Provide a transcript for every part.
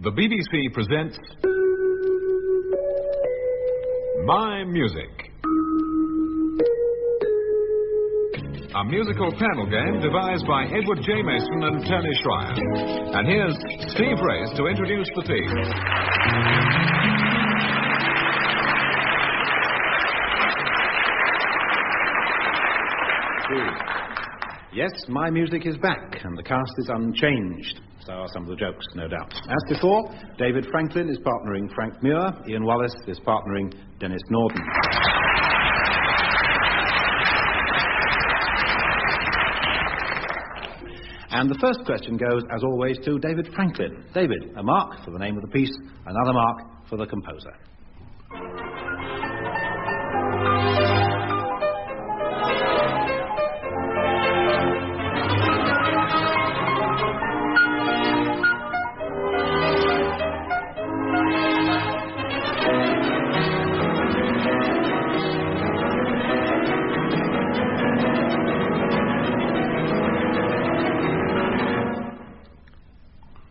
The BBC presents My Music, a musical panel game devised by Edward J. Mason and Tony Schreier. And here's Steve Race to introduce the theme. Yes, My Music is back, and the cast is unchanged. So are some of the jokes, no doubt. As before, David Franklin is partnering Frank Muir, Ian Wallace is partnering Denis Norden. And the first question goes, as always, to David Franklin. David, a mark for the name of the piece, another mark for the composer.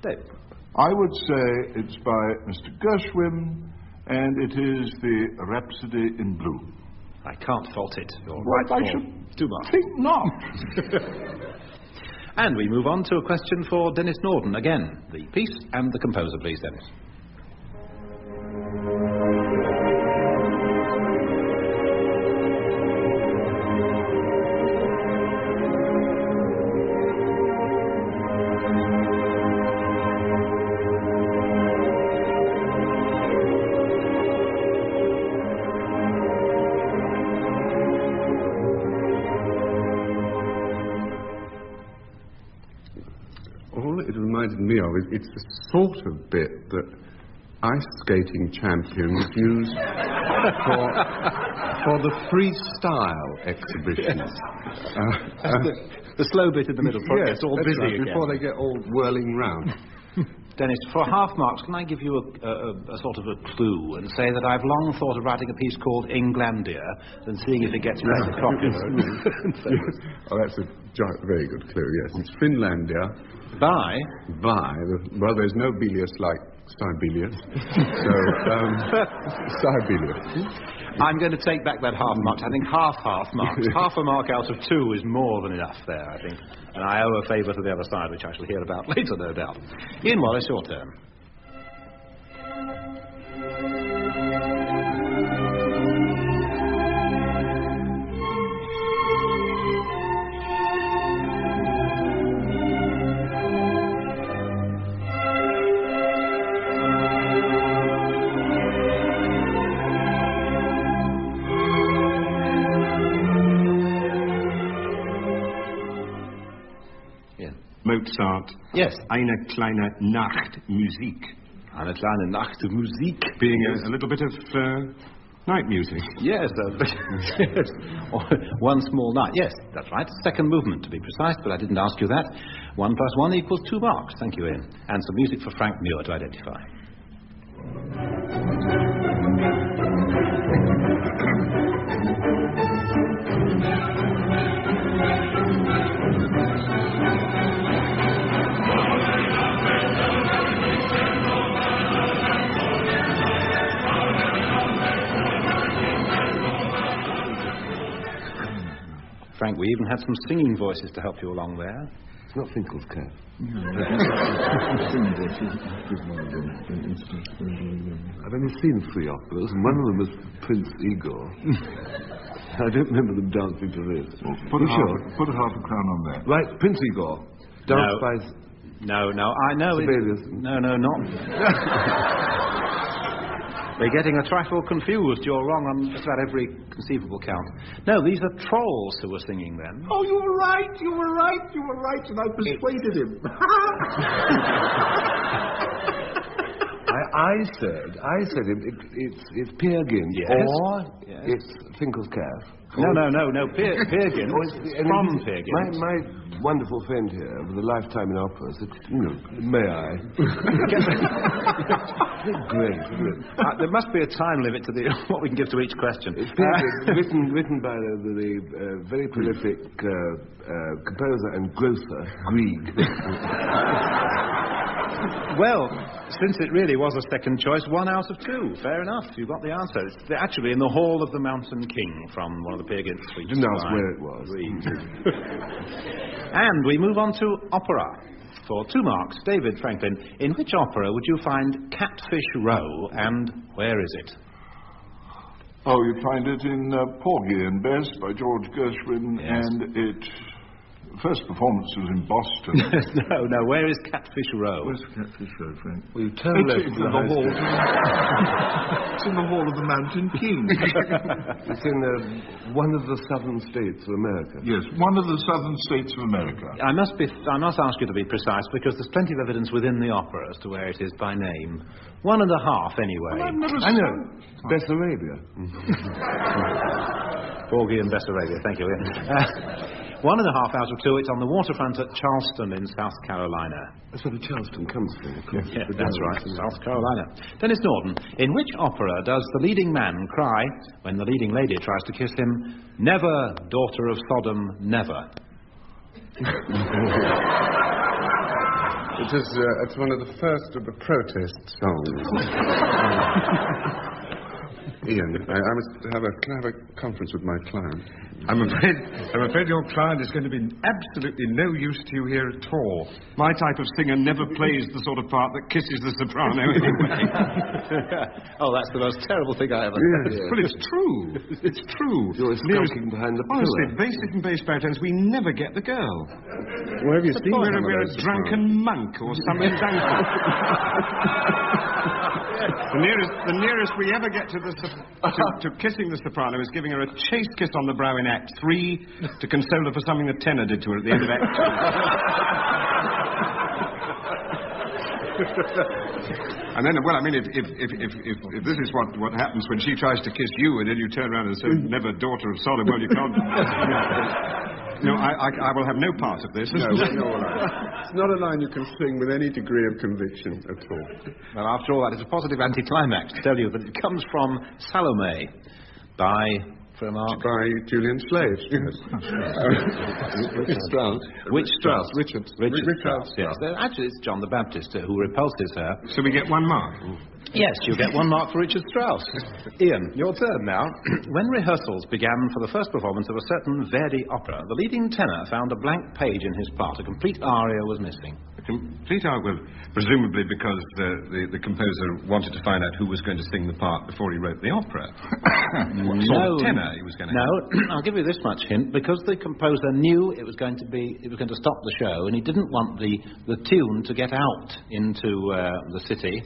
David. I would say it's by Mr. Gershwin, and it is the Rhapsody in Blue. I can't fault it. You're Well, right I for should 2 marks. think not. And we move on to a question for Denis Norden. Again, the piece and the composer, please, Denis. All it reminded me of is it's the sort of bit that ice skating champions use for the freestyle exhibitions. The slow bit in the middle, before it gets all busy right, again. before they get all whirling round. Dennis, for half marks, can I give you a sort of a clue and say that I've long thought of writing a piece called Englandia and seeing if it gets very popular? Oh, that's a very good clue, yes. It's Finlandia. By? Well, there's no Bilius like Sibelius. So, Sibelius. I'm going to take back that half mark. I think half marks. Half a mark out of 2 is more than enough there, I think. And I owe a favour to the other side, which I shall hear about later, no doubt. Ian Wallace, your turn. Mozart. Yes. Eine kleine Nachtmusik. Eine kleine Nachtmusik. Being a little bit of night music. Yes, yes. One small night. Yes, that's right. Second movement, to be precise, but I didn't ask you that. 1 + 1 equals 2 marks. Thank you, Ian. And some music for Frank Muir to identify. Frank, we even had some singing voices to help you along there. It's not Finkel's cat. I've only seen 3 operas, and one of them was Prince Igor. I don't remember them dancing to this. Well, put a half a crown on there. Right, Prince Igor. Danced by... No, I know Sibelius. No, not... We're getting a trifle confused. You're wrong on just about every conceivable count. No, these are trolls who were singing then. Oh, you were right, and I persuaded him. I said it's Peer Gynt, Yes. or Yes. it's Finkel's cat. No, Peer Gynt. From Peer Gynt. My wonderful friend here, with a lifetime in opera, said, may I? Great, isn't it? There must be a time limit to what we can give to each question. It's written by the very prolific composer and grocer, Grieg. Well, since it really was a second choice, 1 out of 2. Fair enough. You got the answer. It's actually in the Hall of the Mountain King from one of the Peer Gynt suites. Didn't ask where it was. And we move on to opera. For 2 marks, David Franklin, in which opera would you find Catfish Row, and where is it? Oh, you find it in Porgy and Bess by George Gershwin, Yes. and it... First performance was in Boston. No, where is Catfish Row? Where's the Catfish Row, Frank? Well, you turn left. It's in the hall. It's in the Hall of the Mountain King. It's in one of the southern states of America. Yes, one of the southern states of America. I must ask you to be precise, because there's plenty of evidence within the opera as to where it is by name. 1.5, anyway. Well, I've never I know. Bessarabia. Porgy and Bessarabia, thank you. 1.5 out of 2, it's on the waterfront at Charleston in South Carolina. That's where the Charleston comes from, of course. Yeah, that's right, South Carolina. Denis Norden, in which opera does the leading man cry when the leading lady tries to kiss him, "Never, daughter of Sodom, never"? It's one of the first of the protest songs. Ian, I must have a conference with my client. I'm afraid your client is going to be absolutely no use to you here at all. My type of singer never plays the sort of part that kisses the soprano anyway. Oh, that's the most terrible thing I ever heard. Well, it's true. It's true. You're skulking behind the pillar. Honestly, bassist and bass baritones, we never get the girl. Where have you seen We're a drunken monk or something. The nearest we ever get to kissing the soprano is giving her a chaste kiss on the brow in Act 3 to console her for something the tenor did to her at the end of Act 2. And then, well, I mean, if this is what happens when she tries to kiss you and then you turn around and say, "Never, daughter of Sodom," well, you can't... No, I will have no part of this. No, it's not a line you can sing with any degree of conviction at all. Well, after all that, it's a positive anticlimax to tell you that it comes from Salome by Julian Slade. Yes. Richard Strauss. Richard Strauss, yes. Actually, it's John the Baptist who repulses her. So we get 1 mark. Yes, you get 1 mark for Richard Strauss. Ian, your turn now. When rehearsals began for the first performance of a certain Verdi opera, the leading tenor found a blank page in his part. A complete aria was missing. A complete aria, well, presumably because the composer wanted to find out who was going to sing the part before he wrote the opera. What sort of tenor he was going to have? No, I'll give you this much hint. Because the composer knew it was going to stop the show, and he didn't want the tune to get out into the city.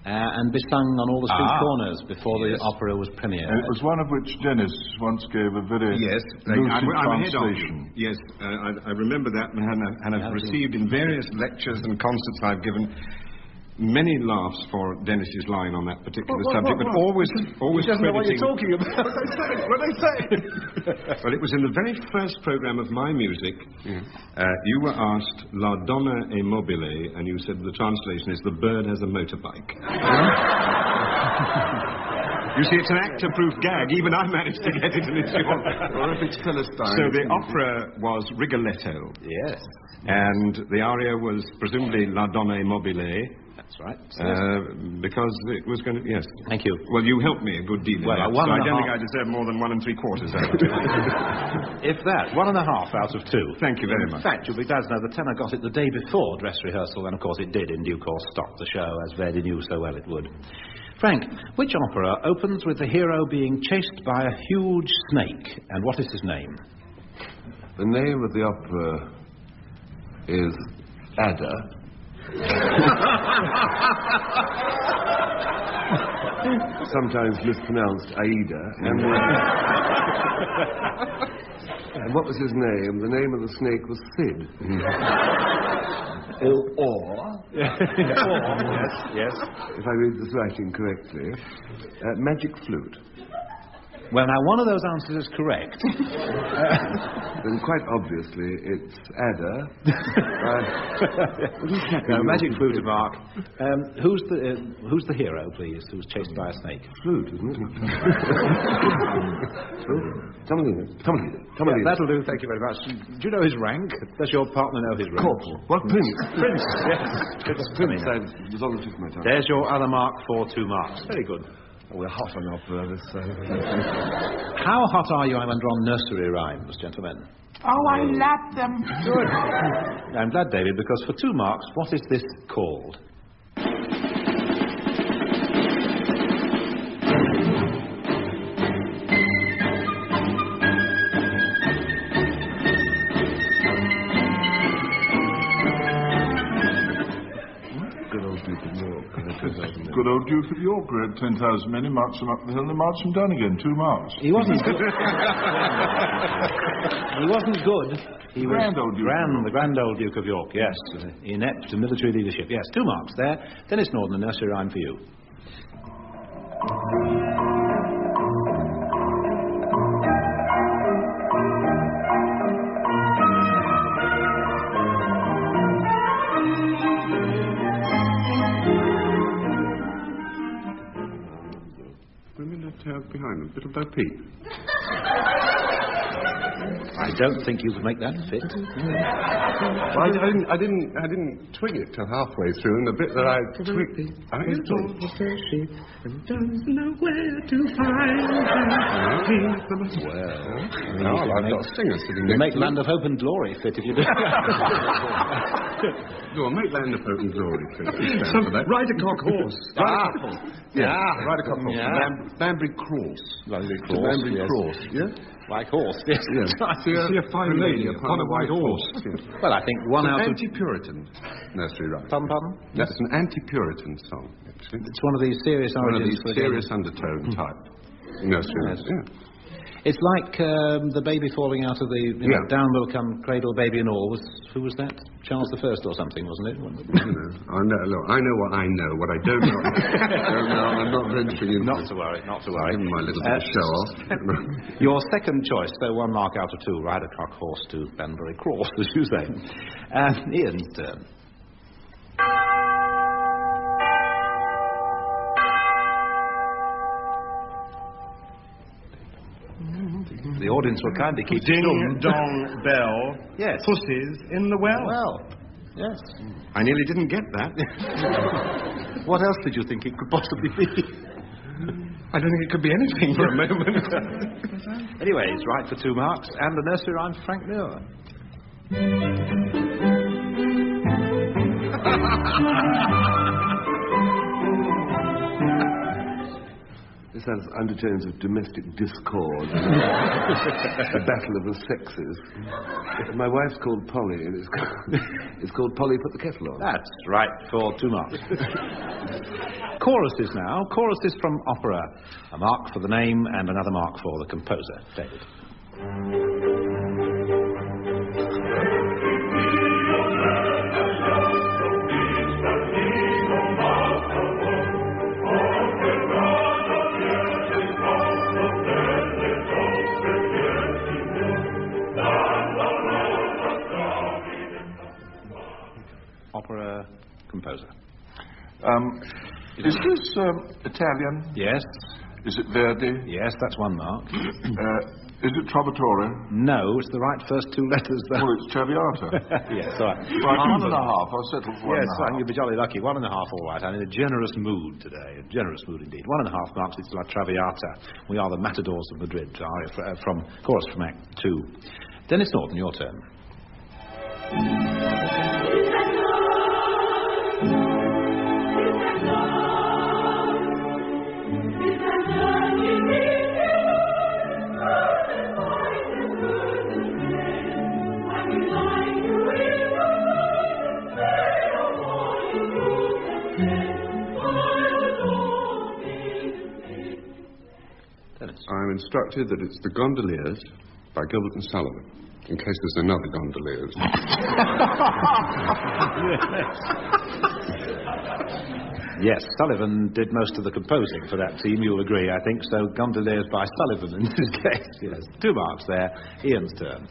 And be sung on all the street corners before the opera was premiered. And it was one of which Denis once gave a very lucid translation. Yes, I remember that and have received in various lectures and concerts I've given many laughs for Denis's line on that particular subject, but always doesn't know what you're talking about. What I say? Well, it was in the very first program of my music. You were asked "La donna è mobile," and you said the translation is "the bird has a motorbike." You see, it's an actor-proof gag. Even I managed to get it, and it's Or if it's Philistine. So the opera was Rigoletto. Yes. And the aria was presumably "La donna è mobile." That's right. Because it was going to... Yes. Thank you. Well, you helped me a good deal in that, so I don't think I deserve more than 1 3/4 out of it. If that, 1.5 out of 2. Thank you very much. In fact, you'll be glad to know the tenor got it the day before dress rehearsal, and of course it did in due course stop the show, as Verdi knew so well it would. Frank, which opera opens with the hero being chased by a huge snake, and what is his name? The name of the opera is Ada. Sometimes mispronounced Aida. And what was his name? The name of the snake was Sid. Yes. If I read this writing correctly, Magic Flute. Well, now, one of those answers is correct. Then quite obviously it's Ada. No, magic flute, Mark. Who's the hero, please, who's chased by a snake? Flute, isn't it? Tomlin. That'll do, thank you very much. Do you know his rank? Does your partner know his rank? Corporal. What, Prince? Prince, yes. It's Prince. I was on the tip of my tongue. There's your other mark for 2 marks. Very good. Oh, we're hot on our service. How hot are you, I wonder, on nursery rhymes, gentlemen? Oh, I love them. Good. I'm glad, David, because for 2 marks, what is this called? Good old Duke of York read 10,000 men, he marched them up the hill and he marched them down again. 2 marks. He wasn't good. He wasn't good. He was the grand old Duke of York, yes. Inept to military leadership. Yes, 2 marks there. Denis Norden, a nursery rhyme for you. Behind them, little Bo Peep. I don't think you could make that fit. Well, I didn't twig it till halfway through, and the bit that I twigged, I think it's all. And doesn't know where to find him. Well, I've got a singer sitting you next make to Land of Hope and Glory fit if you do. Go on, make Land of Hope and Glory fit. Ride a cock horse. Ride a cock horse. Banbury Cross. Banbury Cross, yeah? Like horse, yes. See a fine lady upon a white horse. Well, I think one out of... anti-Puritan nursery rhyme. Pardon? That's an anti-Puritan song, actually. It's one of these serious One of origins these serious undertone type nursery rhymes, yeah. It's like the baby falling out of the... down will come cradle, baby and all. Who was that? Charles I or something, wasn't it? I know what I know. What I don't know, I'm not venturing into. Not to worry. Give me my little bit of show off. Your second choice, so 1 mark out of 2. Ride a cock horse to Banbury Cross, as you say. Ian's turn. The audience will kindly keep Ding dong bell. Yes. Pussies in the well. Well, yes. I nearly didn't get that. What else did you think it could possibly be? I don't think it could be anything for a moment. Anyway, he's right for 2 marks, and the nursery rhyme for Frank Muir. This has undertones of domestic discord. The battle of the sexes. My wife's called Polly, and it's called Polly Put the Kettle On. That's right, for 2 marks. Choruses now. Choruses from opera. A mark for the name and another mark for the composer. David. Opera composer. Is this Italian? Yes. Is it Verdi? Yes, that's 1 mark. Is it Trovatore? No, it's the right first 2 letters, though. Well, it's Traviata. Yes, all right. Right, 1.5. I'll settle for 1.5. Yes, you'll be jolly lucky. 1.5, all right. I'm in a generous mood today. A generous mood indeed. 1.5 marks, it's La Traviata. We are the matadors of Madrid. From chorus from Act 2. Denis Norden, your turn. I'm instructed that it's The Gondoliers by Gilbert and Sullivan, in case there's another Gondoliers. Yes, Sullivan did most of the composing for that team, you'll agree, I think, so Gondoliers by Sullivan in this case. Yes, 2 marks there. Ian's turn.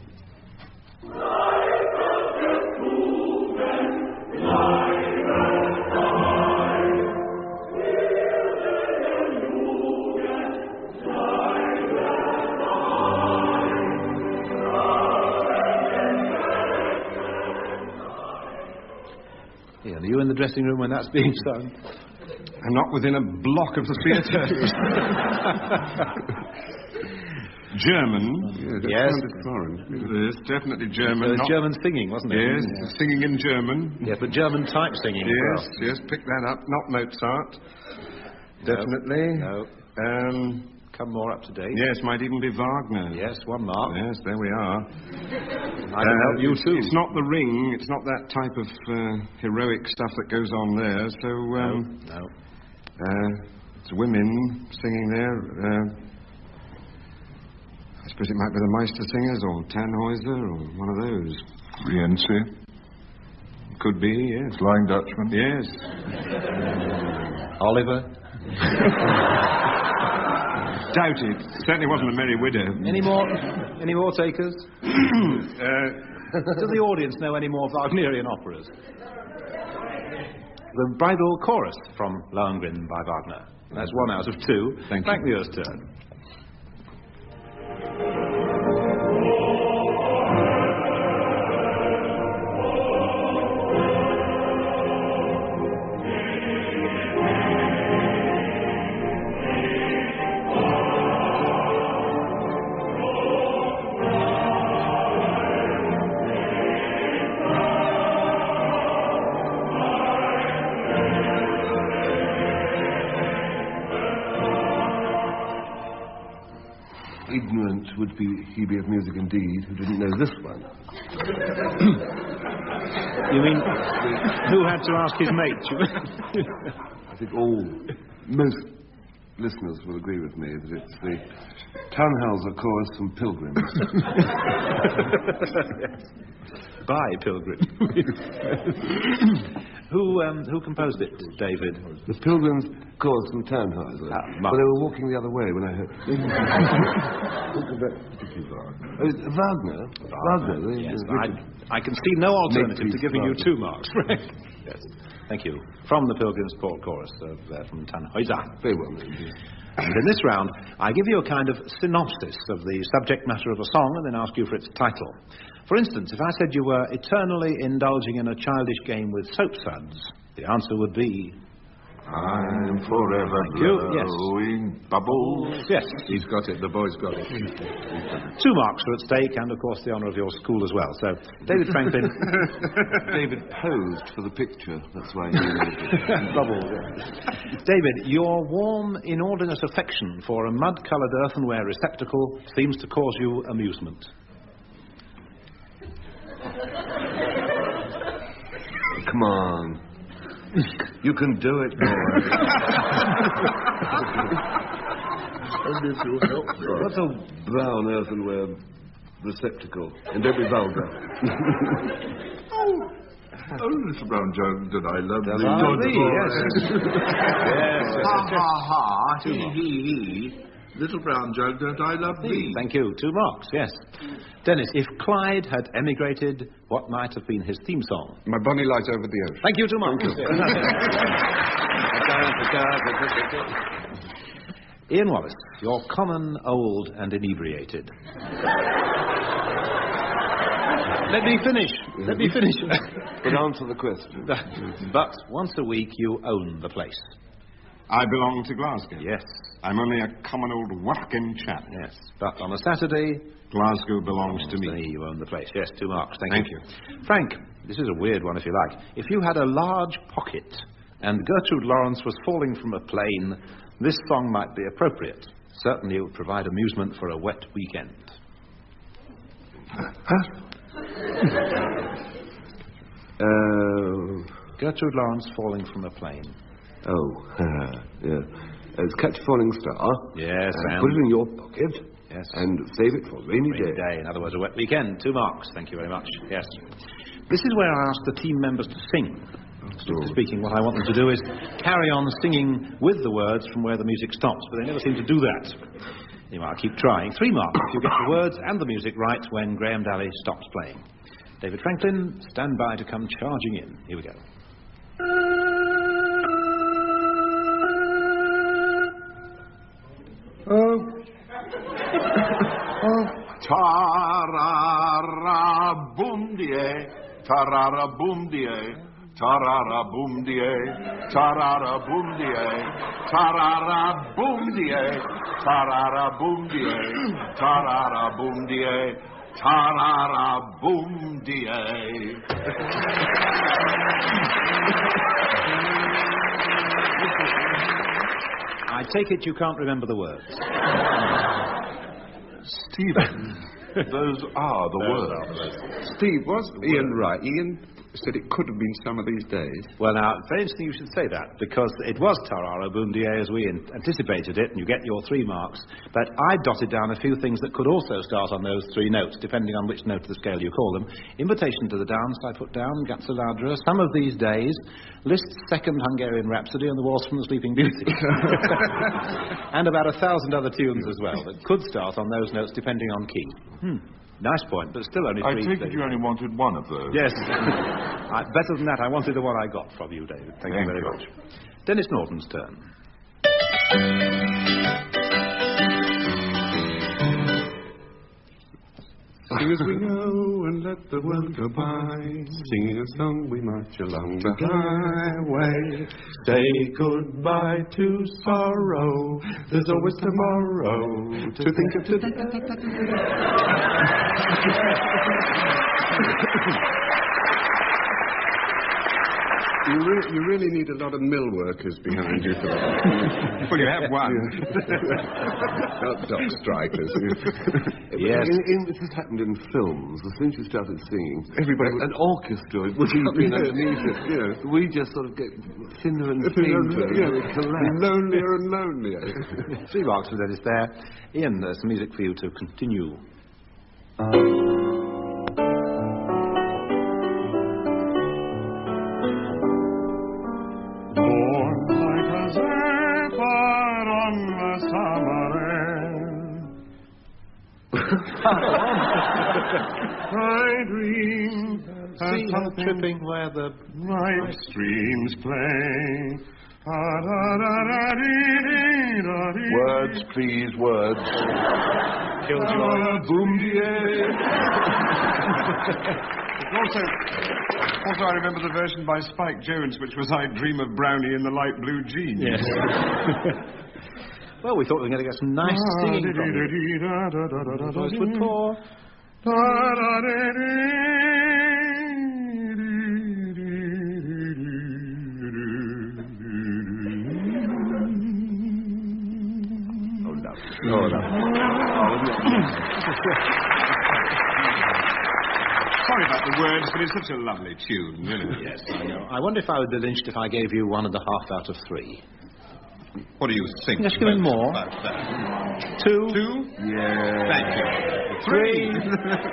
Ian, are you in the dressing room when that's being sung? I'm not within a block of the theatre. German. Yes. Foreign. Yes, definitely German. There was German singing, wasn't it? Yes, singing in German. Yes, but German type singing as Yes, well. yes, pick that up. Not Mozart. Definitely. No. Come more up to date. Yes, might even be Wagner. Yes, 1 mark. Yes, there we are. I can help you too. It's not the Ring. It's not that type of heroic stuff that goes on there. So, No. it's women singing there. I suppose it might be the Meistersingers or Tannhäuser or one of those. Rienzi. Could be, yes. Flying Dutchman. Yes. Oliver. Doubt it. Certainly wasn't a Merry Widow. Any more takers? Does the audience know any more Wagnerian operas? The Bridal Chorus from Lohengrin by Wagner. That's 1 out of 2. Thank you. Frank Muir's turn. Ignorant would he be of music indeed, who didn't know this one. You mean, who had to ask his mate? I think most listeners will agree with me that it's the Tannhäuser chorus from Pilgrims. By Pilgrim. Who composed it, David? The Pilgrims chorus from Tannhäuser. But they were walking the other way when I heard... Wagner? Wagner. Yes, I can see no alternative to giving you 2 marks, Frank. Yes. Thank you. From the Pilgrim's Port Chorus from Tannhäuser. Very well named. And in this round, I give you a kind of synopsis of the subject matter of a song and then ask you for its title. For instance, if I said you were eternally indulging in a childish game with soap suds, the answer would be... I'm forever blowing bubbles. Yes. He's got it. The boy's got it. 2 marks are at stake, and of course the honour of your school as well. So, David Franklin... David posed for the picture, that's why he Bubbles. David, your warm, inordinate affection for a mud-coloured earthenware receptacle seems to cause you amusement. Come on. You can do it, boy. What's a brown earthenware receptacle? And don't be vulgar. Oh, little brown jug, did I love thee? Yes. Ha, ha, ha, he. Little brown jug, don't I love thee? Thank you. 2 marks, yes. Dennis, if Clyde had emigrated, what might have been his theme song? My bonny light over the ocean. Thank you, 2 marks. Ian Wallace, you're common, old, and inebriated. Let me finish. But answer the question. But once a week, you own the place. I belong to Glasgow. Yes. I'm only a common old working chap. Yes. But on a Saturday... Glasgow belongs to me. You own the place. Yes, 2 marks. Thank you. Frank, this is a weird one if you like. If you had a large pocket and Gertrude Lawrence was falling from a plane, this song might be appropriate. Certainly it would provide amusement for a wet weekend. Gertrude Lawrence falling from a plane. Yeah. It's Catch a Falling Star. Yes, and... Put it in your pocket. Yes. And save it for a rainy day. In other words, a wet weekend. 2 marks. Thank you very much. Yes. This is where I ask the team members to sing. Strictly speaking, what I want them to do is carry on singing with the words from where the music stops, but they never seem to do that. Anyway, I'll keep trying. 3 marks if you get the words and the music right when Graham Dalley stops playing. David Franklin, stand by to come charging in. Here we go. Ta-ra-ra-boom-die, ta-ra-ra-boom-die, ta-ra-ra-boom-die, ta-ra-ra-boom-die, ta-ra-ra-boom-die, ta-ra-ra-boom-die, ta-ra-ra-boom-die, ta-ra-ra-boom-die. I take it you can't remember the words. Stephen, those are the words. Steve, was Ian right? Ian said it could have been some of these days. Well, now, very interesting you should say that, because it was Tarara Boom Die as we anticipated it, and you get your 3 marks. But I dotted down a few things that could also start on those 3 notes, depending on which note of the scale you call them. Invitation to the Dance, I put down, Gatsaladra, Some of These Days, Liszt's Second Hungarian Rhapsody, and The Waltz from the Sleeping Beauty. And about 1,000 other tunes as well that could start on those notes, depending on key. Nice point, but still only 3. I take it you only wanted one of those. Yes. Better than that, I wanted the one I got from you, David. Thank you very much. Denis Norden's turn. Sing as we go and let the world go by. Singing a song we march along the highway. Say goodbye to sorrow. There's always tomorrow to think of today. You really need a lot of mill workers behind you for that. Well, you have one. Not dock strikers. Yes. This has happened in films. As soon as you started singing, everybody... An orchestra would be underneath it. Yeah. We just sort of get thinner and fainter. Lonelier and lonelier. 3 marks for Dennis there. Ian, there's some music for you to continue. I dream See her tripping where the bright streams play. Words, please, words. killed your boom-die. Also, I remember the version by Spike Jones, which was I Dream of Brownie in the Light Blue Jeans. Yes. Well, we thought we were going to get some nice singing from you. The voice would pour. Oh, no. Sorry about the words, but it's such a lovely tune, really. Yes, I know. I wonder if I would be lynched if I gave you 1.5 out of 3. What do you think? Just give me more. About that? 2? 2? Yeah. Thank you. 3.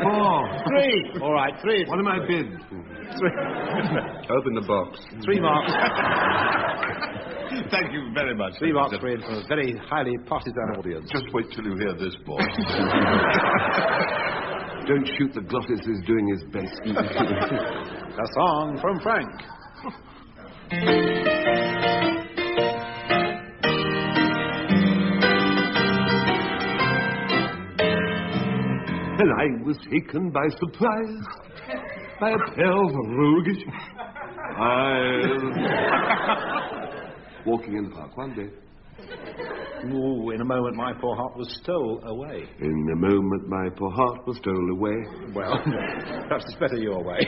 4. 3. All right, 3. What am I bid? 3. Open the box. 3 marks. Thank you very much. 3 marks for him from a very highly partisan audience. Just wait till you hear this, boy. Don't shoot the glottis who's doing his best. A song from Frank. And I was taken by surprise by a pair of roguish eyes. Walking in the park one day. Ooh, in a moment my poor heart was stole away. In a moment my poor heart was stole away. Well, perhaps it's better your way.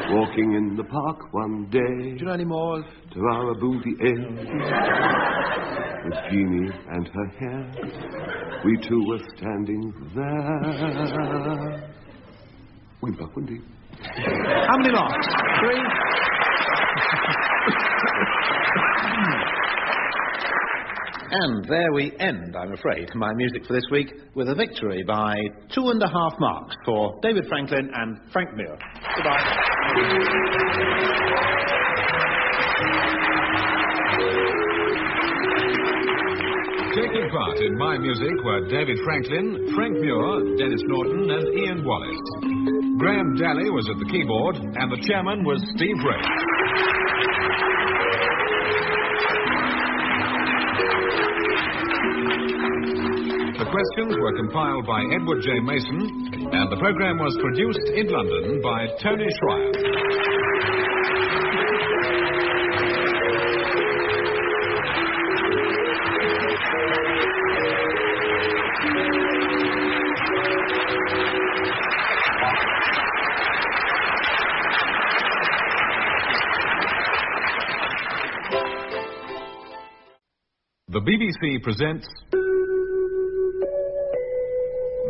Walking in the park one day. Do you know any more? To our booty inn. With Jeannie and her hair. We two were standing there. Windy. How many marks? 3? And there we end, I'm afraid, my music for this week, with a victory by 2.5 marks for David Franklin and Frank Muir. Goodbye. Taking part in My Music were David Franklin, Frank Muir, Denis Norden and Ian Wallace. Graham Dalley was at the keyboard and the chairman was Steve Ray. The questions were compiled by Edward J. Mason and the programme was produced in London by Tony Schreier. The BBC presents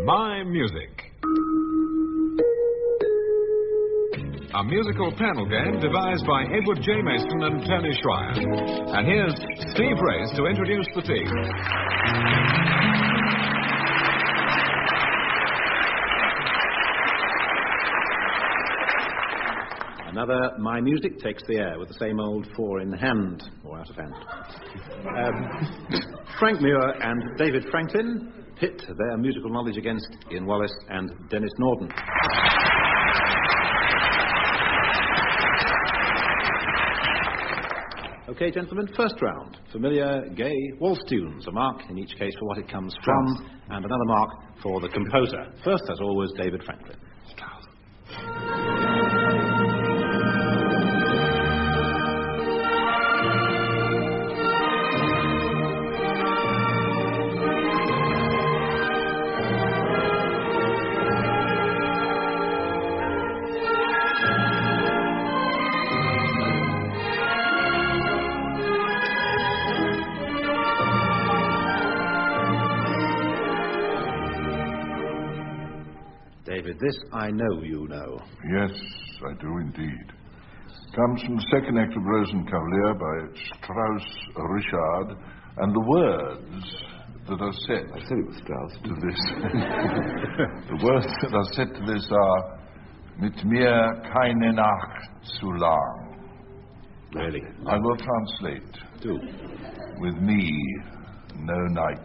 My Music, a musical panel game devised by Edward J. Mason and Tony Schreier. And here's Steve Race to introduce the team. Another My Music takes the air with the same old four in hand, or out of hand. Frank Muir and David Franklin pit their musical knowledge against Ian Wallace and Denis Norden. OK, gentlemen, first round. Familiar, gay waltz tunes. A mark in each case for what it comes from, and another mark for the composer. First, as always, David Franklin. David, this I know you know. Yes, I do indeed. Comes from the second act of Rosenkavalier by Strauss Richard, and the words that are set I said it was Strauss. to this. The words that are set to this are Mit mir keine Nacht zu lang. Really? I will translate. Do. With me, no night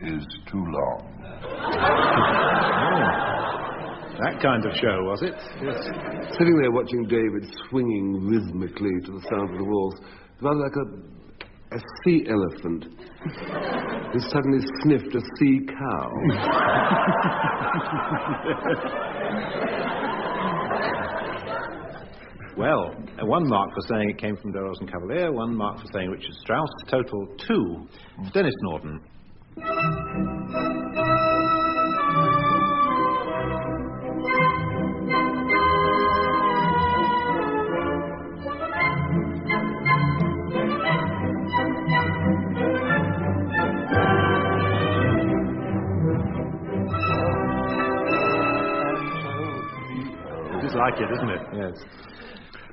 is too long. That kind of show, was it? Yes. Sitting there watching David swinging rhythmically to the sound of the waltz, rather like a sea elephant who suddenly sniffed a sea cow. Well, one mark for saying it came from De Rosenkavalier, one mark for saying Richard Strauss, total 2. Denis Norden. It is like it, isn't it? Yes.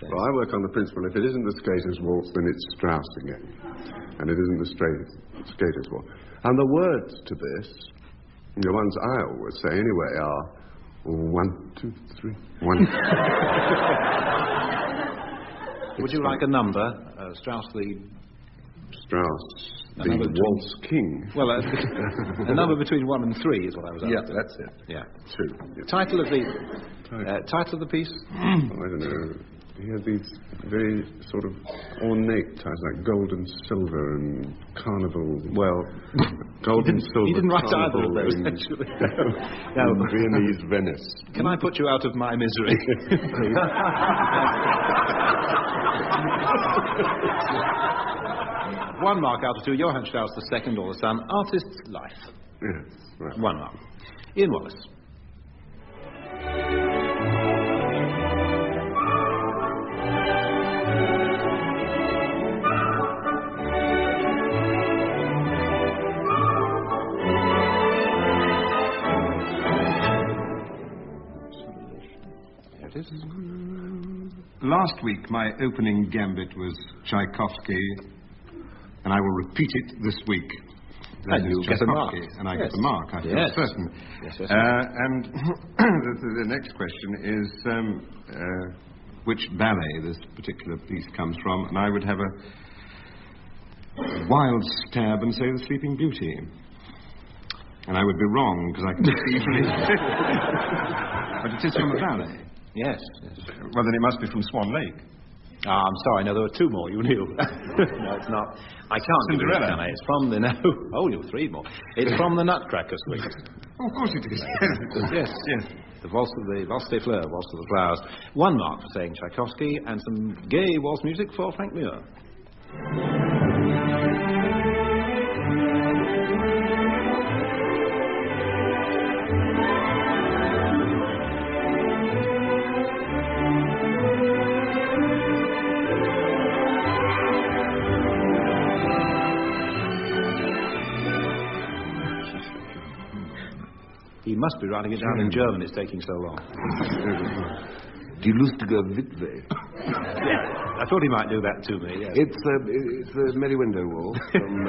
Well, I work on the principle, if it isn't the Skater's Waltz, then it's Strauss again. And it isn't the Skater's Waltz. And the words to this, the ones I always say anyway, are 1, 2, 3, 1. Would you like a number? Strauss the Waltz King. Well, a number between 1 and 3 is what I was after. Yeah, that's it. Yeah. 2. Yeah. Title of the piece? Oh, I don't know. He had these very sort of ornate titles, like Gold and Silver and Carnival. Well, Gold and Silver. He didn't write Carnival either of those, in, actually. in Viennese Venice. Can I put you out of my misery, please? One mark out of 2. Johann Strauss II, or the Son. Artist's Life. Yes, right. 1 mark. Ian Wallace. Last week, my opening gambit was Tchaikovsky, and I will repeat it this week. And you get a mark. And I Yes. get a mark, I feel Yes. certain. Yes, yes, yes. And the next question is, which ballet this particular piece comes from, and I would have a wild stab and say The Sleeping Beauty. And I would be wrong, because I can see from it. But it is from a ballet. Yes. Well, then it must be from Swan Lake. I'm sorry, no, there were two more, you knew. No, it's not. I can't. Cinderella. Give you it's from the... No. Oh, you have three more. It's from the Nutcracker Suite. Oh, of course it is. Yes. The Waltz des Fleurs, Waltz of the Flowers. 1 mark for saying Tchaikovsky, and some gay waltz music for Frank Muir. He must be writing it down in German, it's taking so long. Die lustige Witwe. Yeah, I thought he might do that to me. Yes. It's a Merry Window Waltz from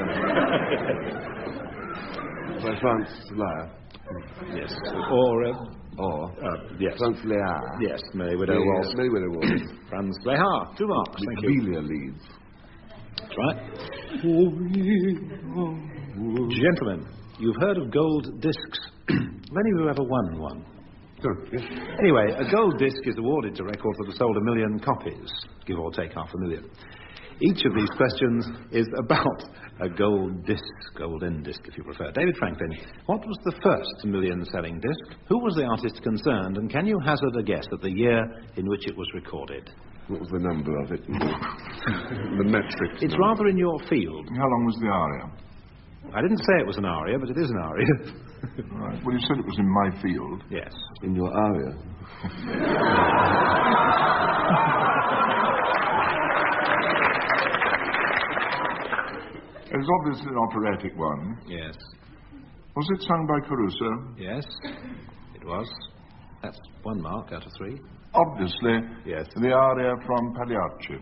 by Franz Leyer. Yes. Yes. Franz Leyer. Yes, Merry Widow Waltz. Merry Widow Waltz. Franz Leyer. 2 marks. Thank you. Belia leads. That's right. Gentlemen, you've heard of gold discs. Many of you ever won one? Sure, yes. Anyway, a gold disc is awarded to records that have sold 1 million copies, give or take 500,000. Each of these questions is about a gold disc, golden disc if you prefer. David Franklin, what was the first 1 million selling disc? Who was the artist concerned? And can you hazard a guess at the year in which it was recorded? What was the number of it? The metric. It's rather in your field. How long was the aria? I didn't say it was an aria, but it is an aria. Right. Well, you said it was in my field. Yes. In your aria. It's obviously an operatic one. Yes. Was it sung by Caruso? Yes, it was. That's 1 mark out of 3. Obviously. Yes. The aria from Pagliacci.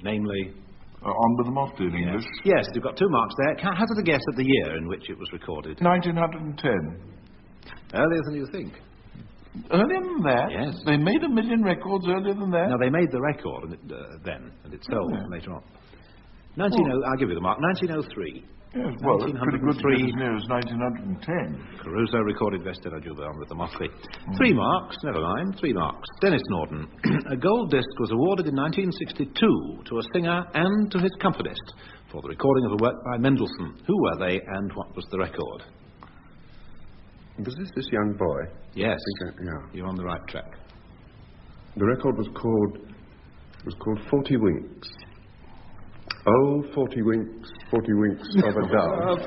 Namely... On with the motto in English. Yes, you've got 2 marks there. Hazard a guess at the year in which it was recorded. 1910. Earlier than you think. Earlier than that? Yes. They made 1 million records earlier than that? No, they made the record and then, and it sold later on. I'll give you the mark. 1903. Yes, well, it's pretty good to get as near as 1910. Caruso recorded Veste la Giuba with the Motley. 3 marks, never mind, 3 marks. Denis Norden. A gold disc was awarded in 1962 to a singer and to his accompanist for the recording of a work by Mendelssohn. Who were they and what was the record? Was this young boy? Yes. Yeah. You're on the right track. The record was called 40 Winks. Oh, 40 winks of a dove.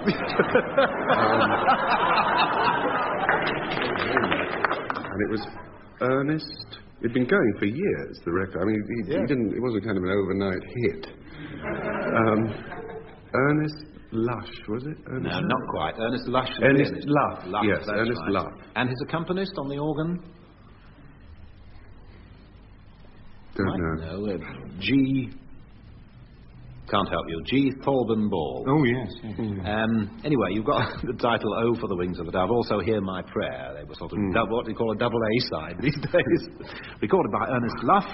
And it was Ernest. It'd been going for years, the record. I mean, he didn't. It wasn't kind of an overnight hit. Ernest Lush, was it? No, not quite. Ernest Lush. Ernest Luff. Yes, Ernest right. Luff. And his accompanist on the organ? Don't know. No, G. Can't help you. G. Thorburn Ball. Oh, yes. Anyway, you've got the title O for the Wings of the Dove. Also, Hear My Prayer. They were sort of what we call a double A side these days. Recorded by Ernest Luff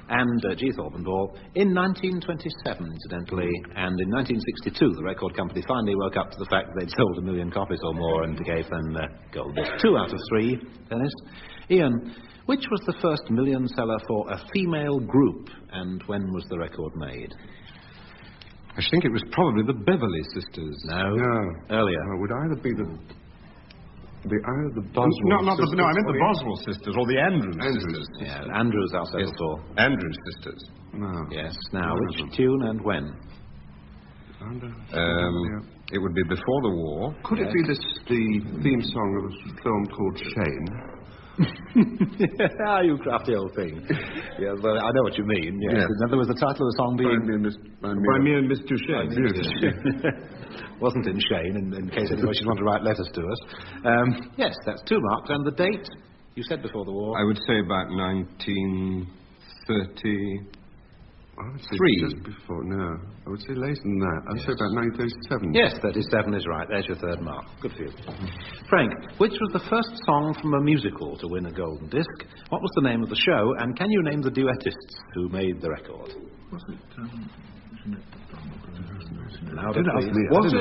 and G. Thorburn Ball in 1927, incidentally. And in 1962, the record company finally woke up to the fact that they'd sold 1 million copies or more and gave them gold disc. 2 out of 3, Dennis. Ian, which was the first 1 million seller for a female group, and when was the record made? I think it was probably the Beverly Sisters. No. Earlier. It would either be the Boswell sisters. No, I meant the Boswell sisters or the Andrews sisters. Yeah, Andrews I'll settle for. Andrews sisters. No. Yes. Now, which tune and when? It would be before the war. Could it be the theme song of a film called Shane? You crafty old thing. Yeah, well, I know what you mean. Yes. In other words, the title of the song being... By me and Miss Touche. Wasn't in Shane, in case anybody should want to write letters to us. Yes, that's 2 marks. And the date, you said before the war? I would say about 1930... I would say 3. just before, no. I would say later than that. I would say about 1937. Yes, 37 is right. There's your third mark. Good for you. Frank, which was the first song from a musical to win a golden disc? What was the name of the show? And can you name the duettists who made the record? Was it Louder, Jeanette? please. Was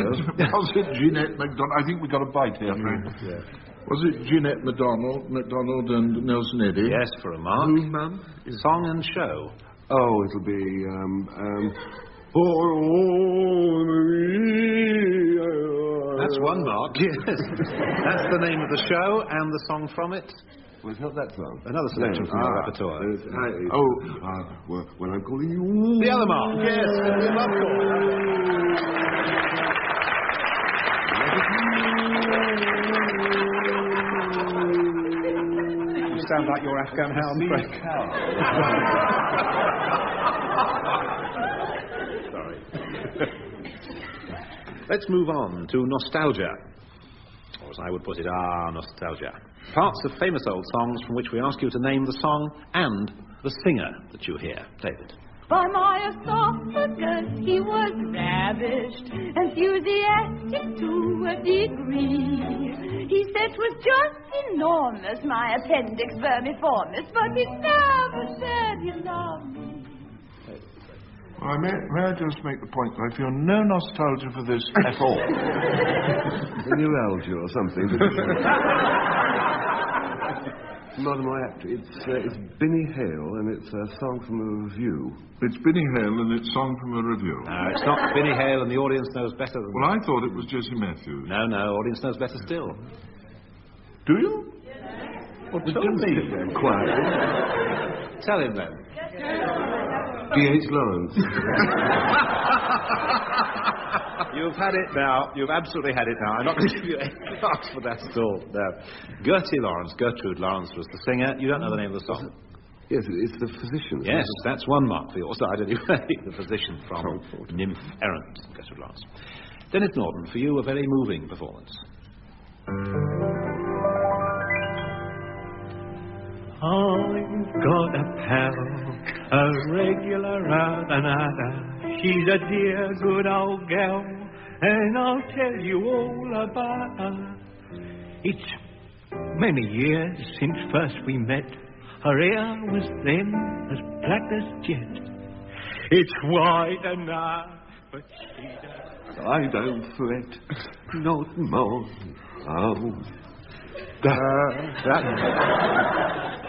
it Jeanette MacDonald? I think we got a bite here, Frank. Yeah. Was it Jeanette MacDonald and Nelson Eddy? Yes, for a mark. Who, Mum? Song and show. Oh, it'll be, That's 1 mark, yes. That's the name of the show and the song from it. Well, it's not that song. Another selection from your repertoire. When I'm calling you... The other mark, yes. The love chord. You sound like your Afghan hound, Frank. Sorry. Let's move on to nostalgia. Or as I would put it, nostalgia. Parts of famous old songs from which we ask you to name the song and the singer that you hear. David. By my esophagus he was ravished, enthusiastic to a degree. He said 'twas just enormous, my appendix vermiformis, but he never said he loved me. Well, may I just make the point that I feel no nostalgia for this at all? Neuralgia or something. Not my act. It's Binny Hale, and it's a song from a review. It's Binny Hale, and it's sung from a review. No, it's not Binny Hale, and the audience knows better than Well, I thought it was Jessie Matthews. No, audience knows better still. Do you? Well, tell me then, quietly. Tell him then. D.H. Lawrence. You've had it now. You've absolutely had it now. I'm not going to give you any marks for that at all. No. Gertrude Lawrence was the singer. You don't know the name of the song? Yes, it's the physician. Yes, that's 1 mark for your side anyway. The physician from Nymph Errant, Gertrude Lawrence. Denis Norden, for you, a very moving performance. I've got a pal, a regular nada. She's a dear, good old gal, and I'll tell you all about her. It's many years since first we met. Her hair was then as black as jet. It's white and but she does. I don't fret, not more. Oh.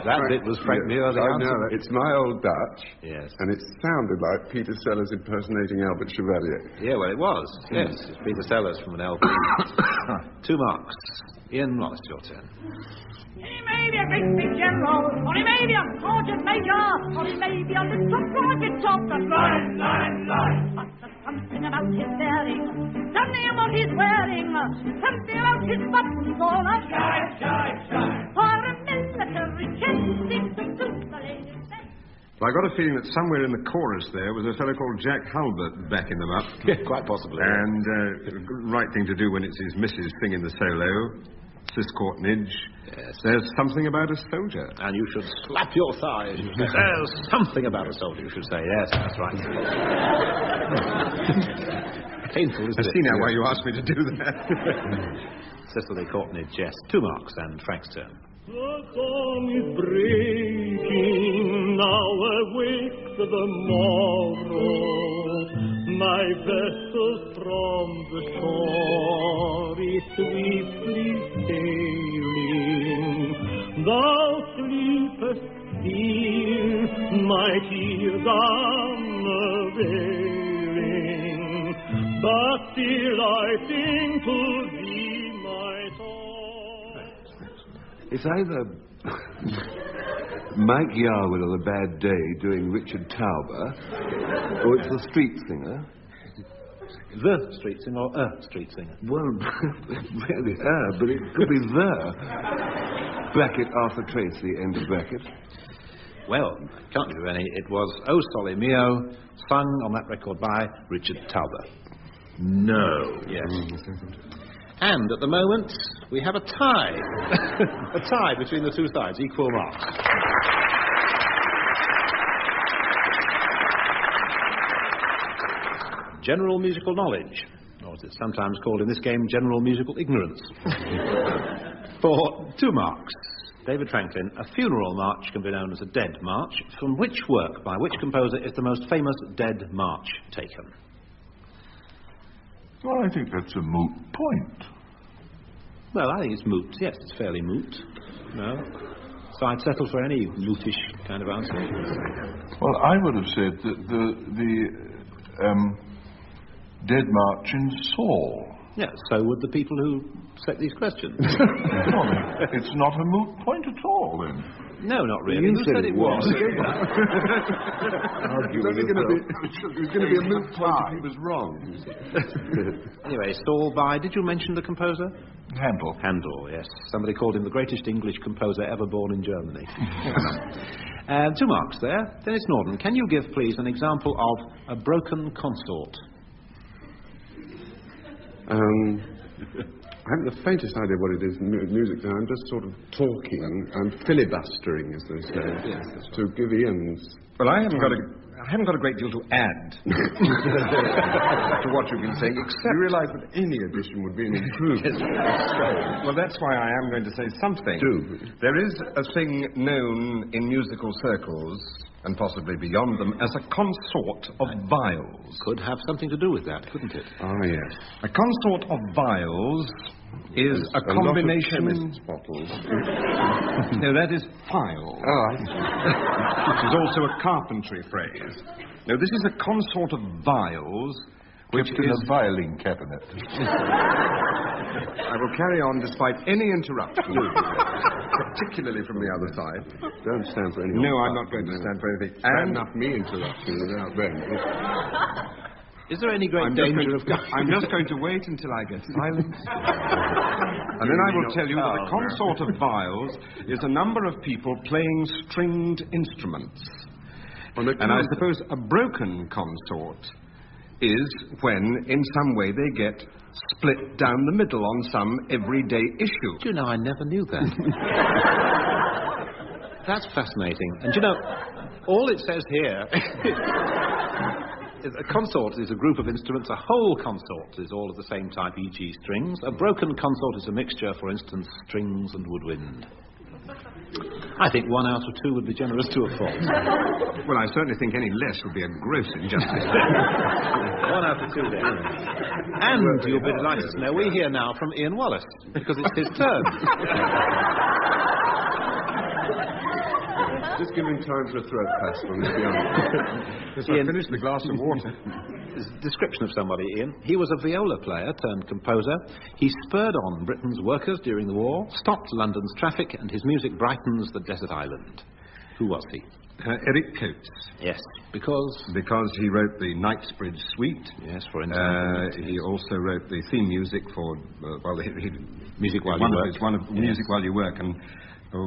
That bit was Frank Muir, the answer. It's my old Dutch. Yes. And it sounded like Peter Sellers impersonating Albert Chevalier. Yeah, well, it was. Yes, it's Peter Sellers from an LP. 2 marks. Ian Wallace, your turn. He may be a great big general, or he may be a sergeant major, or he may be a little private top that line. But there's something about his bearing, something about his wearing, something about his buttons all a shine. For a military chest seems to suit the lady's best. Well, I got a feeling that somewhere in the chorus there was a fellow called Jack Halbert backing them up. Yeah, quite possibly. And right thing to do when it's his missus singing the solo. Cis Courtnage. Yes. There's something about a soldier. And you should slap your thighs. There's something about a soldier, you should say. Yes, that's right. Painful, isn't it? I see now why you asked me to do that. Cicely Courtnage, yes. 2 marks, and Frank's turn. The dawn is breaking, now awake the morrow. My vessel from the shore is swiftly sailing. Thou sleepest still, my tears unavailing. But still I sing to thee, my soul. It's either Mike Yarwood on a bad day doing Richard Tauber, or it's the street singer. The street singer or a street singer? Well, really, but it could be the. Bracket Arthur Tracy, end of bracket. Well, can't give you any. It was O Sole Mio, sung on that record by Richard Tauber. No. Yes. And at the moment, we have a tie. A tie between the 2 sides, equal marks. general musical knowledge, or as it's sometimes called in this game, general musical ignorance. For 2 marks, David Franklin, a funeral march can be known as a dead march. From which work, by which composer, is the most famous dead march taken? Well, I think that's a moot point. Well, I think it's moot. Yes, it's fairly moot. No? So I'd settle for any mootish kind of answer. Well, I would have said that the Dead March in Saul. Yes, so would the people who set these questions. It's not a moot point at all, then. No, not really. Who said it was? It was going to be a moot point if he was wrong. Anyway, Saul by, did you mention the composer? Handel. Handel, yes. Somebody called him the greatest English composer ever born in Germany. 2 marks there. Denis Norden, can you give, please, an example of a broken consort? I haven't the faintest idea what it is in music now. I'm just sort of talking and filibustering, as they say, to give Ian's... Well, I haven't got a great deal to add to what you've been saying, except... You realise that any addition would be an improvement. Well, that's why I am going to say something. Do. There is a thing known in musical circles, and possibly beyond them, as a consort of viols. Could have something to do with that, couldn't it? Ah, yes. A consort of viols is a combination... lot of chemists' bottles. No, that is file. Oh, I see. Which is also a carpentry phrase. No, this is a consort of viols, which kept in a violin cabinet. I will carry on despite any interruption, particularly from the other side. Don't stand for anything. No, I'm not going to stand for anything. And enough me interrupting without them. Is there any great danger of... I'm just going to wait until I get silence. And then I will tell you that a consort of viols is a number of people playing stringed instruments. And I suppose a broken consort is when, in some way, they get split down the middle on some everyday issue. Do you know, I never knew that. That's fascinating. And you know, all it says here... A consort is a group of instruments. A whole consort is all of the same type, e.g. strings. A broken consort is a mixture, for instance, strings and woodwind. I think 1 out of 2 would be generous to a fault. Well, I certainly think any less would be a gross injustice. 1 out of 2 then. And you'll be delighted to know we're here now from Ian Wallace, because it's his turn. Just give him time for a throat pass from the Yes, I finished the glass of water. Description of somebody, Ian. He was a viola player turned composer. He spurred on Britain's workers during the war, stopped London's traffic, and his music brightens the desert island. Who was he? Eric Coates. Yes, because he wrote the Knightsbridge Suite. Yes, for instance. He also wrote the theme music for Music While You Work. Music While You Work, and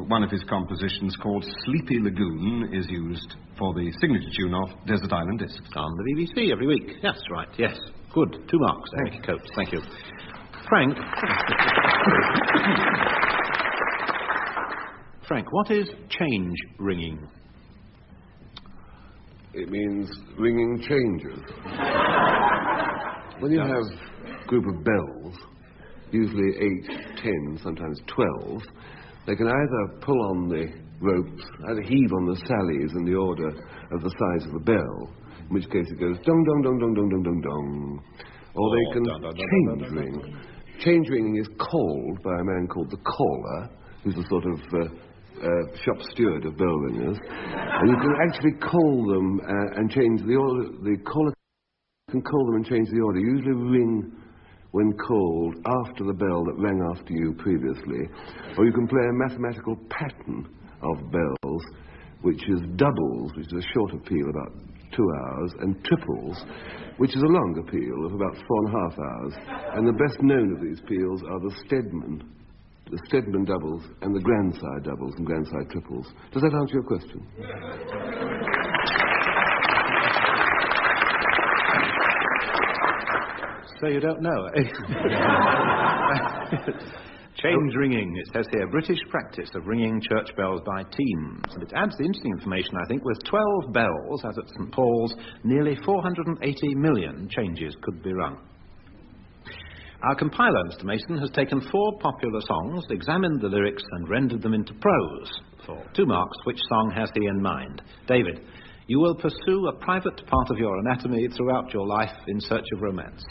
one of his compositions called Sleepy Lagoon is used for the signature tune of Desert Island Discs. On the BBC every week. That's right, yes. Good. 2 marks, Eric Coates. Thank you. Frank. Frank, what is change ringing? It means ringing changes. When you have a group of bells, usually 8, 10, sometimes 12, they can either pull on the ropes, either heave on the sallies in the order of the size of the bell, in which case it goes dong, dong, dong, dong, dong, dong, dong, dong. Or they can change ring. Change ringing is called by a man called the caller, who's a sort of shop steward of bell ringers. And you can actually call them and change the order. The caller can call them and change the order. You usually ring when called after the bell that rang after you previously. Or you can play a mathematical pattern of bells, which is doubles, which is a shorter peal, about 2 hours, and triples, which is a longer peal of about 4.5 hours. And the best known of these peals are the Stedman doubles and the Grandsire doubles and Grandsire triples. Does that answer your question? So you don't know. Change ringing, it says here, British practice of ringing church bells by teams. And it adds the interesting information, I think, with 12 bells, as at St Paul's, nearly 480 million changes could be rung. Our compiler, Mr Mason, has taken 4 popular songs, examined the lyrics and rendered them into prose. For 2 marks, which song has he in mind? David, you will pursue a private part of your anatomy throughout your life in search of romance.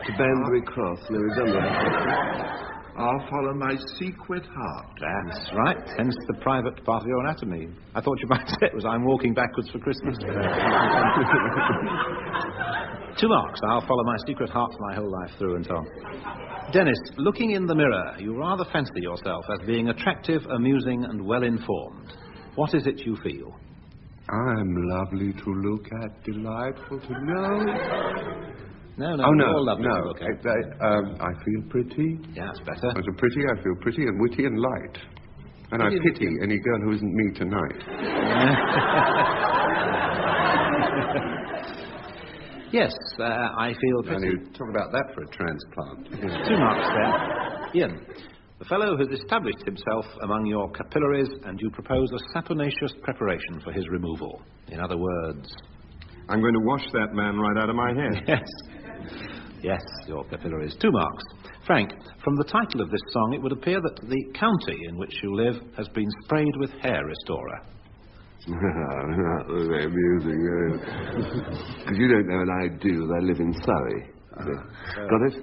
To Banbury Cross, no, we've done that. I'll follow my secret heart. That's right, hence the private part of your anatomy. I thought you might say it was I'm walking backwards for Christmas. 2 marks, I'll follow my secret heart my whole life through and so on. Denis, looking in the mirror, you rather fancy yourself as being attractive, amusing and well-informed. What is it you feel? I'm lovely to look at, delightful to know. No, oh, no, you're lovely no. to look at. I feel pretty. Yeah, that's better. As a pretty, I feel pretty and witty and light. And I pity any girl who isn't me tonight. Yes, I feel pretty. And you talk about that for a transplant. 2 marks there. Ian, the fellow has established himself among your capillaries and you propose a saponaceous preparation for his removal. In other words... I'm going to wash that man right out of my hair. Yes. Yes, your capillaries. 2 marks. Frank, from the title of this song, it would appear that the county in which you live has been sprayed with hair restorer. That was very amusing. Because you don't know and I do. I live in Surrey. Got it?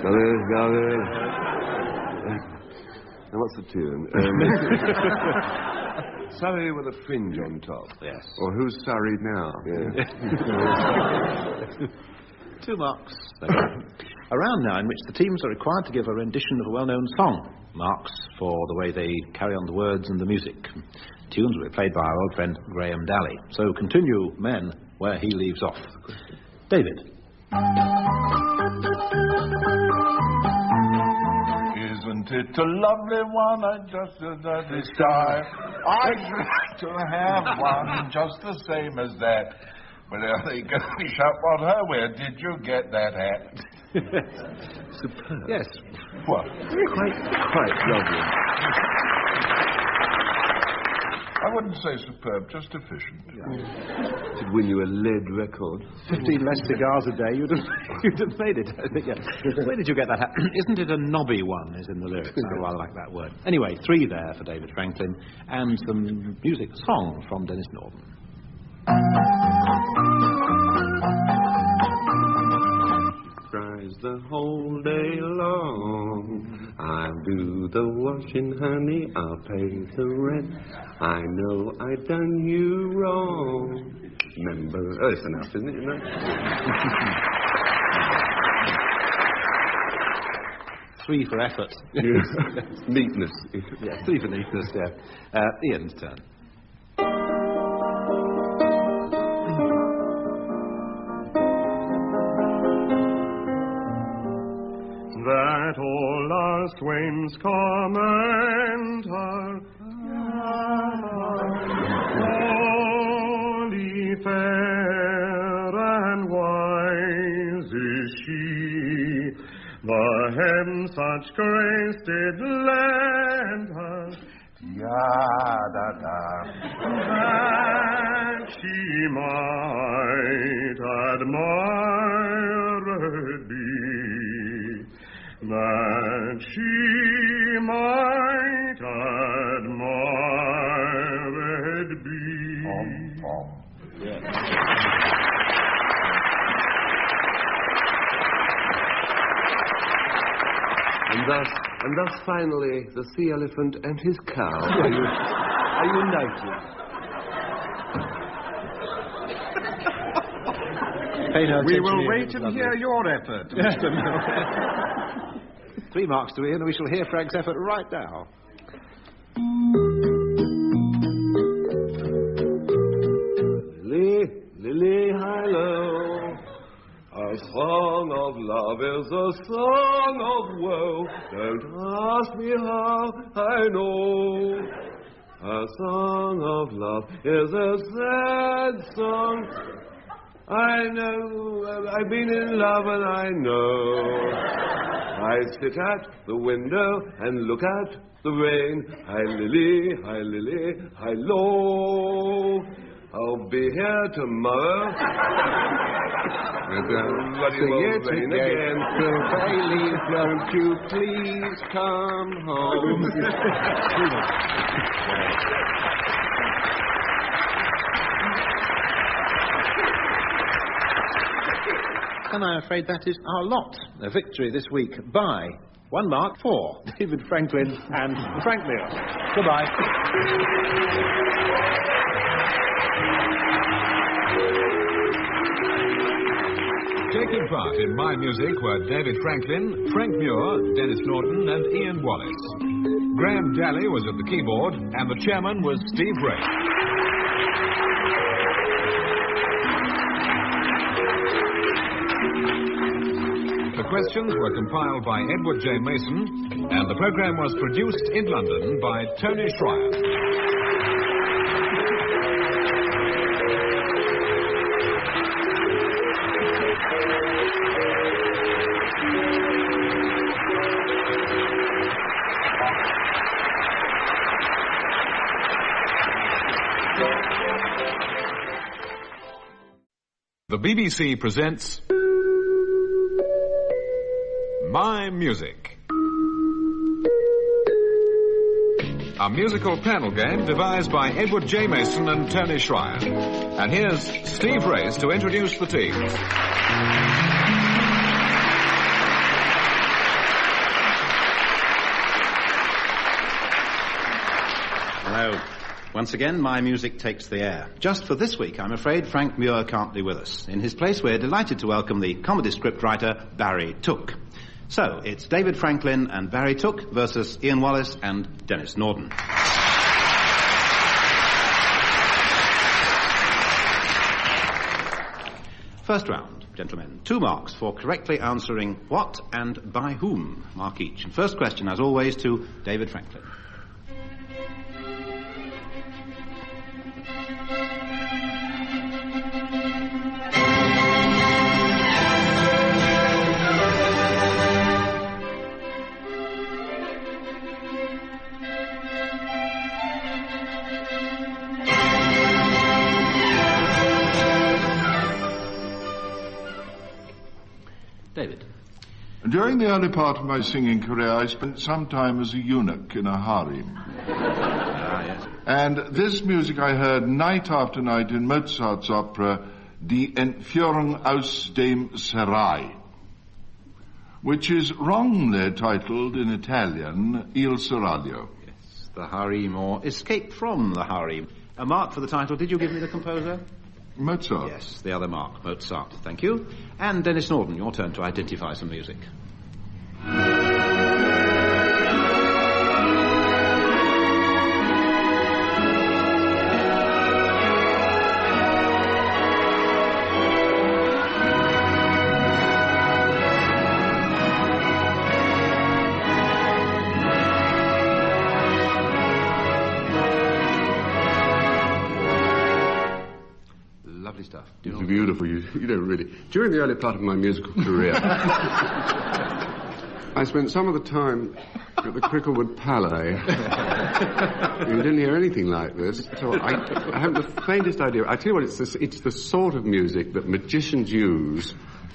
Got it? Got it? Now, what's the tune? Surrey with a fringe on top. Yes. Or who's Surrey now? Yeah. 2 marks. A round now in which the teams are required to give a rendition of a well-known song. Marks for the way they carry on the words and the music. Tunes will be played by our old friend Graham Dalley. So continue, men, where he leaves off. David. Isn't it a lovely one? I just at this time. I'd like to have one just the same as that. But they go shut on her. Where did you get that hat? Superb. Yes. What? Quite lovely. I wouldn't say superb, just efficient. Should win you a lead record. 15 less cigars a day, you'd have made it, I think. Yeah. Where did you get that hat? Isn't it a knobby one, is in the lyrics? I rather like that word. Anyway, 3 there for David Franklin, and some music, song from Denis Norden. Cries the whole day long. I'll do the washing, honey. I'll pay the rent. I know I done you wrong. Remember, that's enough, isn't it? You know? 3 for effort. Neatness. Yeah, 3 for neatness. Yeah. Ian's turn. That all our swains comment are holy, fair, and wise is she. The heaven such grace did lend her, Ya-da-da. that she might admired be. That she might admired be. Yeah. And thus finally, the sea elephant and his cow. Are you noted? We will wait and hear your effort, Mr. Miller. 3 marks to Ian, and we shall hear Frank's effort right now. Lily, lily, high-low. A song of love is a song of woe. Don't ask me how I know. A A song of love is a sad song. I know, I've been in love and I know. I sit at the window and look at the rain. Hi lily, hi lo. I'll be here tomorrow. Sing it again. So Bailey, won't you please come home? And I'm afraid that is our lot. A victory this week by 1 mark for David Franklin and Frank Muir. Goodbye. Taking part in My Music were David Franklin, Frank Muir, Denis Norden and Ian Wallace. Graham Dalley was at the keyboard and the chairman was Steve Ray. The questions were compiled by Edward J. Mason and the programme was produced in London by Tony Schreier. The BBC presents My Music, a musical panel game devised by Edward J. Mason and Tony Schreier. And here's Steve Race to introduce the teams. Hello. Once again, My Music takes the air. Just for this week, I'm afraid Frank Muir can't be with us. In his place, we're delighted to welcome the comedy scriptwriter Barry Took. So, it's David Franklin and Barry Took versus Ian Wallace and Denis Norden. First round, gentlemen. 2 marks for correctly answering what and by whom. Mark each. And first question, as always, to David Franklin. David. During the early part of my singing career, I spent some time as a eunuch in a harem. Yes. And this music I heard night after night in Mozart's opera, Die Entführung aus dem Serail, which is wrongly titled in Italian, Il Seraglio. Yes, the harem, or Escape from the Harem. A mark for the title. Did you give me the composer? Mozart. Yes, the other mark, Mozart. Thank you. And Denis Norden, your turn to identify some music. Stuff. It's beautiful. You don't really. During the early part of my musical career, I spent some of the time at the Cricklewood Palais. You didn't hear anything like this, so I haven't the faintest idea. I tell you what, it's the sort of music that magicians use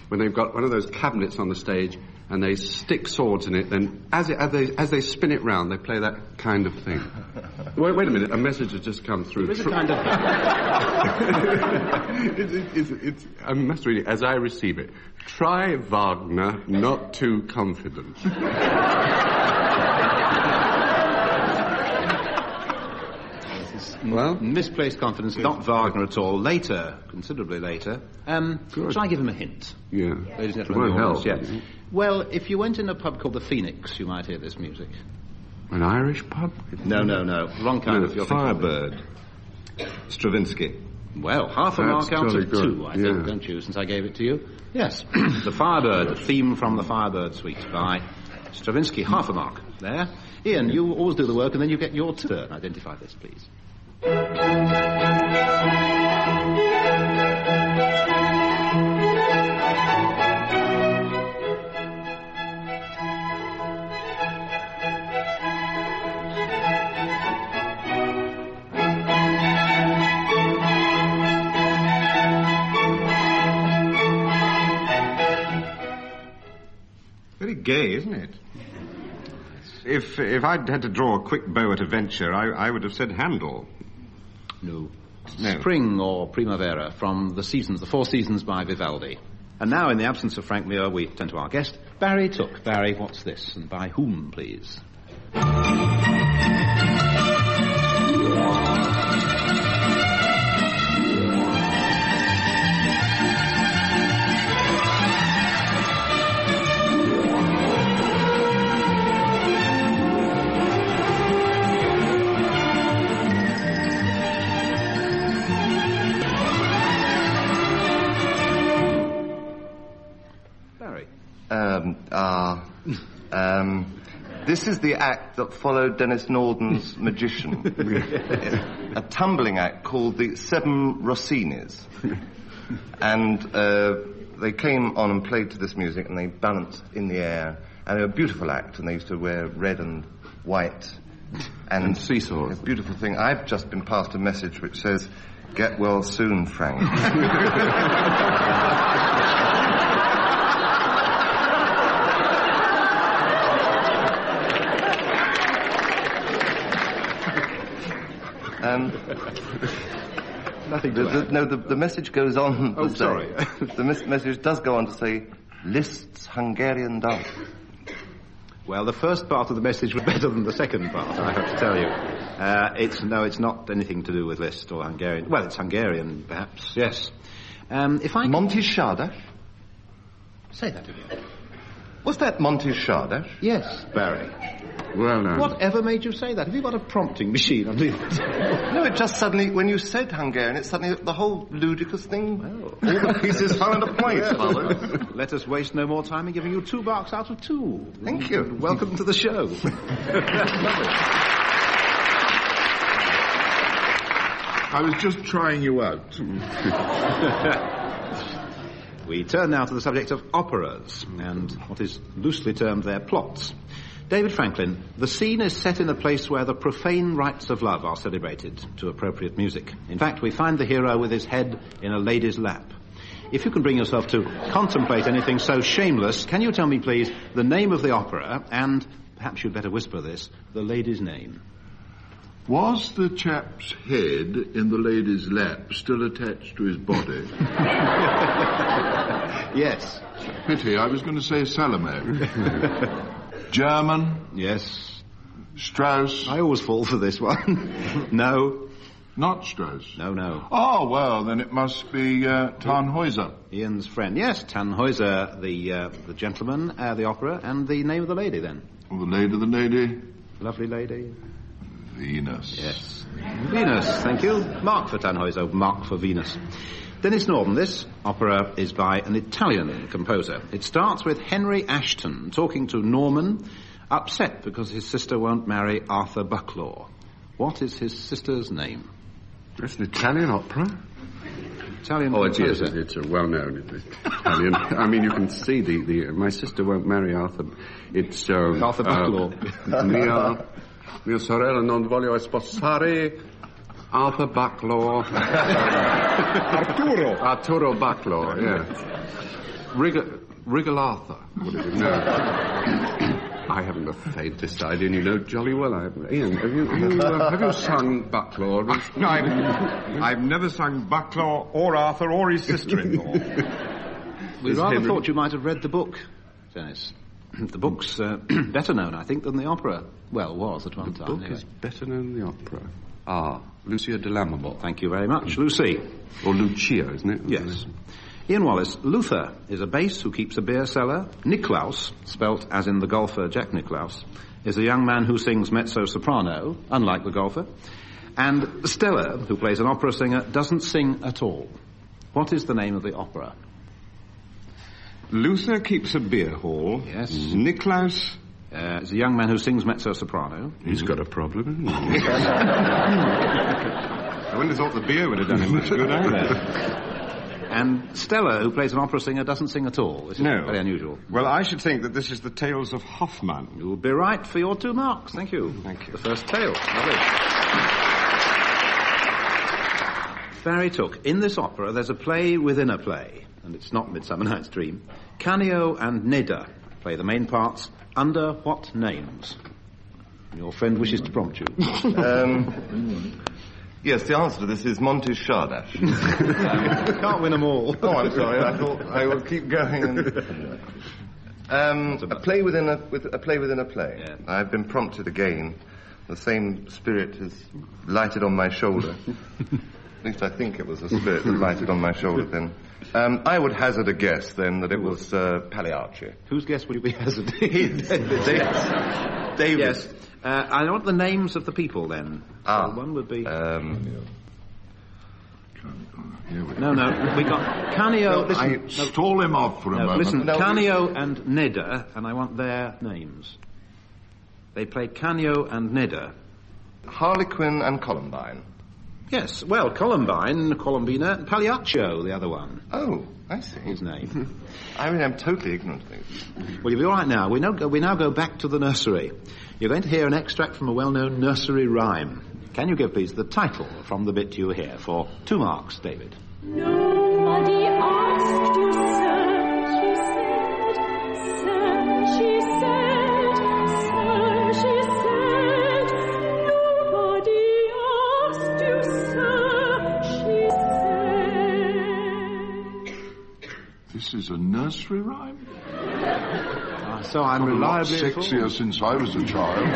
when they've got one of those cabinets on the stage and they stick swords in it. Then, as they spin it round, they play that kind of thing. Wait a minute, a message has just come through. There is a kind of... I must read it as I receive it. Try Wagner, not too confident. Well, misplaced confidence, not Wagner at all. Later, considerably later. Shall I give him a hint? Yeah. Ladies and gentlemen, help. Yeah. Well, if you went in a pub called the Phoenix, you might hear this music. An Irish pub? No. Wrong kind of... Firebird. Stravinsky. Well, half a mark out of 2, I think, don't you, since I gave it to you? Yes. The Firebird, the theme from the Firebird Suite by Stravinsky, half a mark there. Ian, you always do the work and then you get your turn. Identify this, please. Very gay, isn't it? If I'd had to draw a quick bow at a venture, I would have said Handel. No. Spring or Primavera from the Four Seasons by Vivaldi. And now, in the absence of Frank Muir, we turn to our guest, Barry Took. Barry, what's this? And by whom, please? This is the act that followed Denis Norden's Magician. A tumbling act called the Seven Rossinis. And they came on and played to this music, and they balanced in the air. And they were a beautiful act, and they used to wear red and white. And seesaws. A beautiful thing. I've just been passed a message which says, "Get well soon, Frank." Nothing to the message goes on. Oh, sorry. The message does go on to say, Liszt's Hungarian dance. Well, the first part of the message was better than the second part, I have to tell you. It's not anything to do with Liszt or Hungarian. Well, it's Hungarian, perhaps, yes. If I... Monty Shardash? Say that again. Was that Monty Shardash? Yes, Barry. Well, no. Whatever made you say that? Have you got a prompting machine? No, it just suddenly, when you said Hungarian, it suddenly, the whole ludicrous thing, all the pieces fell into place, fellows. Let us waste no more time in giving you 2 marks out of 2. Thank you. Welcome to the show. I was just trying you out. We turn now to the subject of operas, and what is loosely termed their plots. David Franklin, the scene is set in a place where the profane rites of love are celebrated to appropriate music. In fact, we find the hero with his head in a lady's lap. If you can bring yourself to contemplate anything so shameless, can you tell me, please, the name of the opera and, perhaps you'd better whisper this, the lady's name? Was the chap's head in the lady's lap still attached to his body? Yes. Pity, I was going to say Salome. German? Yes. Strauss? I always fall for this one. No. Not Strauss? No. Oh, well, then it must be Tannhäuser. Ian's friend. Yes, Tannhäuser, the gentleman, the opera, and the name of the lady, then. Oh, the lady? Lovely lady. Venus. Yes. Venus, thank you. Mark for Tannhäuser, mark for Venus. Denis Norden, this opera is by an Italian composer. It starts with Henry Ashton talking to Norman, upset because his sister won't marry Arthur Bucklaw. What is his sister's name? That's an Italian opera? Italian composer. Yes, it's a well-known Italian. I mean, you can see the My Sister Won't Marry Arthur. It's... Arthur Bucklaw. Mia sorella non voglio sposare Arthur Bucklaw. Arturo Bucklaw, yeah. Wriggle Arthur. No. I haven't the faintest idea, and you know jolly well I haven't. Ian, have you sung Bucklaw? No, I've never sung Bucklaw or Arthur or his sister-in-law. We rather thought you might have read the book, Dennis. The book's better known, I think, than the opera. Well, was at one time. The book is better known than the opera. Ah, Lucia de Lammermoor. Thank you very much. Lucy. Or Lucia, isn't it? Yes. Ian Wallace, Luther is a bass who keeps a beer cellar. Nicklaus, spelt as in the golfer Jack Nicklaus, is a young man who sings mezzo-soprano, unlike the golfer. And Stella, who plays an opera singer, doesn't sing at all. What is the name of the opera? Luther keeps a beer hall. Yes. Nicklaus It's a young man who sings mezzo-soprano. He's got a problem, hasn't he? I wouldn't have thought the beer would have done him much good either. And Stella, who plays an opera singer, doesn't sing at all. This is very unusual. Well, I should think that this is the Tales of Hoffmann. You'll be right for your 2 marks. Thank you. Thank you. The first tale. Lovely. Barry Took. In this opera, there's a play within a play, and it's not Midsummer Night's Dream. Canio and Neda play the main parts. Under what names? Your friend wishes to prompt you. Yes, the answer to this is Monty's Shardash. Can't win them all. Oh, I'm sorry. I thought I would keep going. A play within a play within a play. Yeah. I've been prompted again. The same spirit has lighted on my shoulder. At least I think it was a spirit that lighted on my shoulder then. I would hazard a guess then that it was Pagliacci. Whose guess would you be hazarding? David. Yes. I want the names of the people then. So one would be... No, we got Canio... I stall him off for a moment. Listen, Canio and Neda, and I want their names. They play Canio and Neda. Harlequin and Columbine. Yes, well, Columbina, and Pagliaccio, the other one. Oh, I see. His name. I mean, I'm totally ignorant of it. Well, you'll be all right now. We now go back to the nursery. You're going to hear an extract from a well-known nursery rhyme. Can you give, please, the title from the bit you hear for 2 marks, David? Nobody asked you, sir, she said. Sir, she said. Sir, she said. Nobody asked you, sir, she said. This is a nursery rhyme? So I'm reliably sexier since I was a child.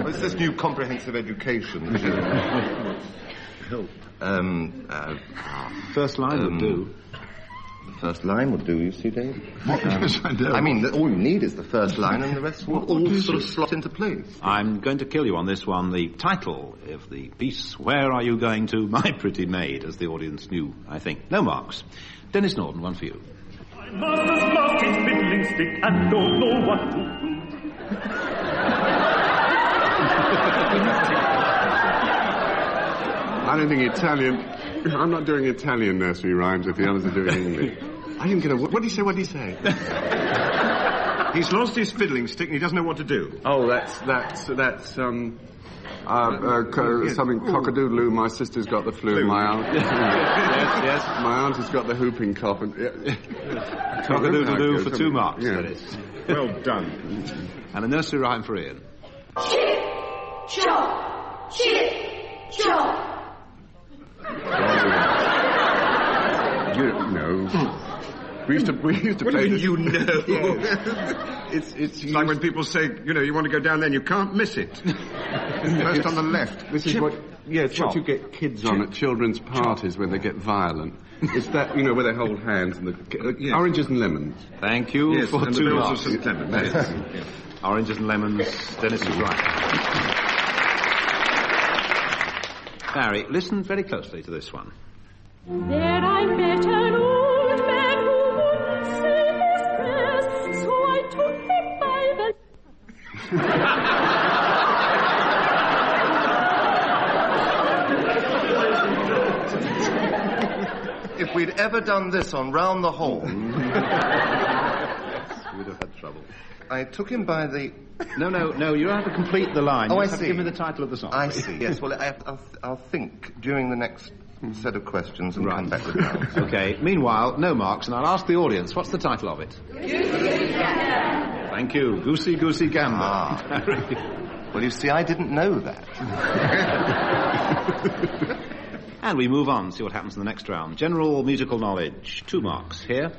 What's this new comprehensive education? First line would do. The first line would do, you see, Dave? Yes, I know. I mean, all you need is the first line and the rest will all sort of slot into place. I'm going to kill you on this one. The title of the piece, Where Are You Going To, My Pretty Maid, as the audience knew, I think. No marks. Denis Norden, one for you. My master's lost his fiddling stick and don't know what to do. I don't think Italian... I'm not doing Italian nursery rhymes if the others are doing English. I didn't get a... What did he say? What did he say? He's lost his fiddling stick and he doesn't know what to do. Oh, that's something cock-a-doodle-oo. My sister's got the flu. My aunt... yes. My aunt has got the whooping cough. And, Cock-a-doodle-doo for 2 marks, yeah. that is. Well done. And a nursery rhyme for Ian. Chip-chop, chip-chop. You don't know. We used to play. You know. It's like when people say, you want to go down there and you can't miss it. First on the left. This is what you get kids on at children's parties when they get violent. It's that, where they hold hands and the oranges and lemons. Thank you for and 2 the marks. St. Clement. Yes. Oranges and lemons. Dennis is right. Barry, listen very closely to this one. There I met an old man who wouldn't say his prayers, so I took him by the... If we'd ever done this on Round the Horn... We'd have had trouble. I took him by the... No, you don't have to complete the line. Oh, you I have see. to give me the title of the song. I see, yes. Well, I'll think during the next set of questions and come back with that. Okay. Meanwhile, no marks, and I'll ask the audience, what's the title of it? Goosey Gander. Thank you. Goosey, Goosey Gander. Well, you see, I didn't know that. And we move on, see what happens in the next round. General musical knowledge. 2 marks here.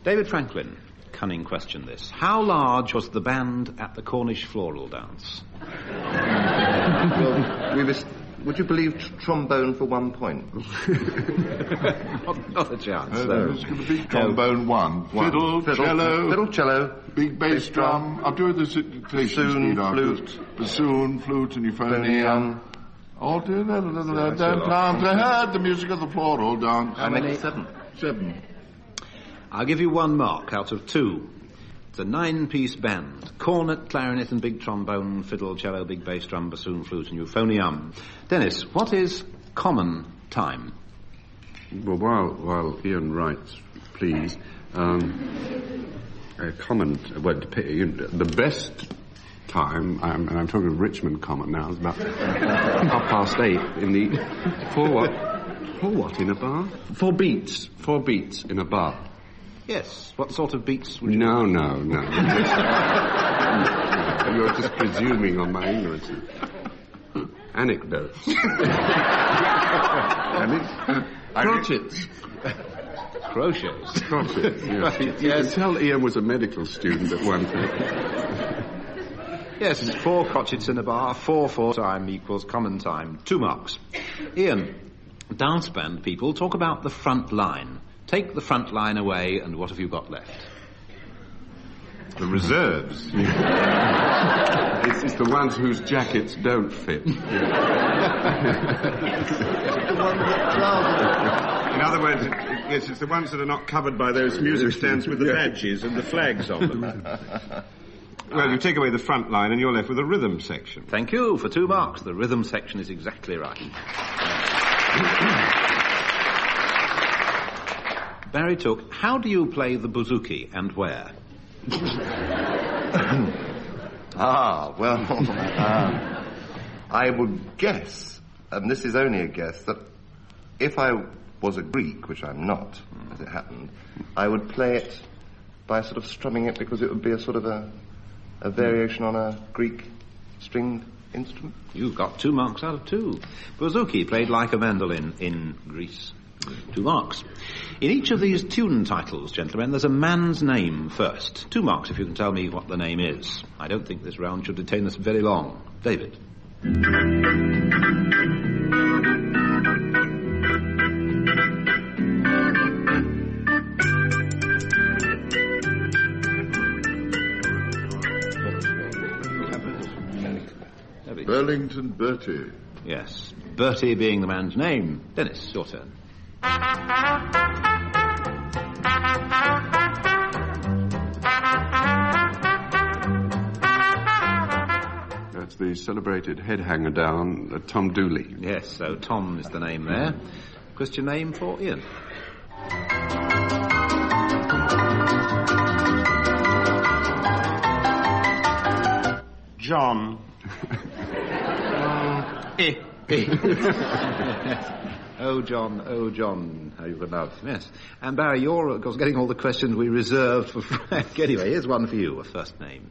David Franklin. Cunning question, this. How large was the band at the Cornish floral dance? Well, would you believe trombone for 1 point? not a chance. It's going to be trombone 1. Fiddle, cello, big bass drum. I'll do the citation flute, bassoon, flute, and euphonium. All to the music of the floral dance. I make it 7. 7. I'll give you 1 mark out of 2. It's a 9-piece band. Cornet, clarinet and big trombone, fiddle, cello, big bass drum, bassoon, flute and euphonium. Dennis, what is common time? Well, while Ian writes, please, the best time, and I'm talking of Richmond Common now, is about 8:30 in the... For what? For what in a bar? 4 beats. 4 beats in a bar. Yes. What sort of beats would you... No. You're just presuming on my ignorance. Anecdotes. Crotchets. Crochets. Crotchets, yes. Right, You can tell Ian was a medical student at one time. Yes, it's 4 crotchets in a bar, 4 time equals common time. 2 marks. Ian, dance band people talk about the front line. Take the front line away, and what have you got left? The reserves. It's the ones whose jackets don't fit. In other words, yes, it's the ones that are not covered by those music stands with the badges and the flags on them. Well, you take away the front line and you're left with a rhythm section. Thank you for 2 marks. The rhythm section is exactly right. Barry Took, how do you play the bouzouki and where? I would guess, and this is only a guess, that if I was a Greek, which I'm not, as it happened, I would play it by sort of strumming it because it would be a sort of a variation on a Greek stringed instrument. You've got 2 marks out of 2. Bouzouki played like a mandolin in Greece. 2 marks. In each of these tune titles, gentlemen, there's a man's name first. 2 marks if you can tell me what the name is. I don't think this round should detain us very long. David. Burlington Bertie. Yes, Bertie being the man's name. Dennis, your turn. That's the celebrated head hanger down, Tom Dooley. Yes, so Tom is the name there. Christian name for Ian. John. Oh, John, how you would love. Yes. And Barry, you're, of course, getting all the questions we reserved for Frank. Anyway, here's one for you, a first name.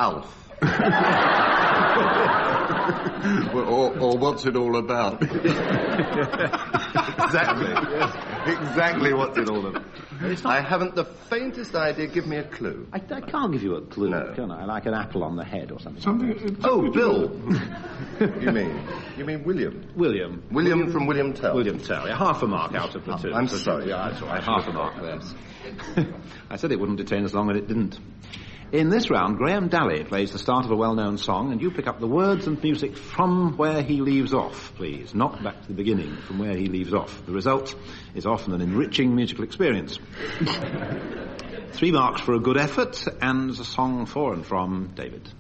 Alf. or what's it all about? Exactly. Yes. Exactly what's it all about. I haven't the faintest idea. Give me a clue. I can't give you a clue, No. can I? Like an apple on the head or something. Oh, Bill. You mean William? William. William from William Tell. William Tell. Yeah, half a mark out of the 2. I'm sorry. Yeah, that's all right. Half a mark there. I said it wouldn't detain us long, and it didn't. In this round, Graham Dalley plays the start of a well-known song, and you pick up the words and music from where he leaves off, please. Not back to the beginning, from where he leaves off. The result is often an enriching musical experience. 3 marks for a good effort, and a song for and from David.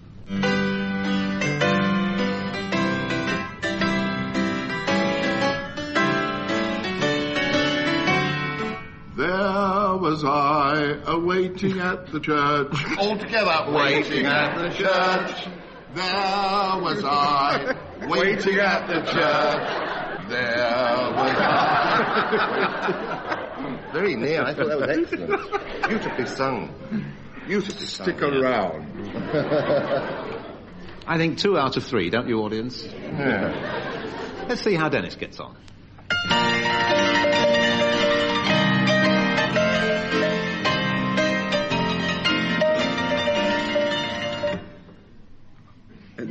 There was I, a-waiting at the church. All together. Waiting at the church. There was I, waiting at the church. There was I. Very near. I thought that was excellent. Beautifully sung. Stick around. I think 2 out of 3, don't you, audience? Yeah. Let's see how Dennis gets on.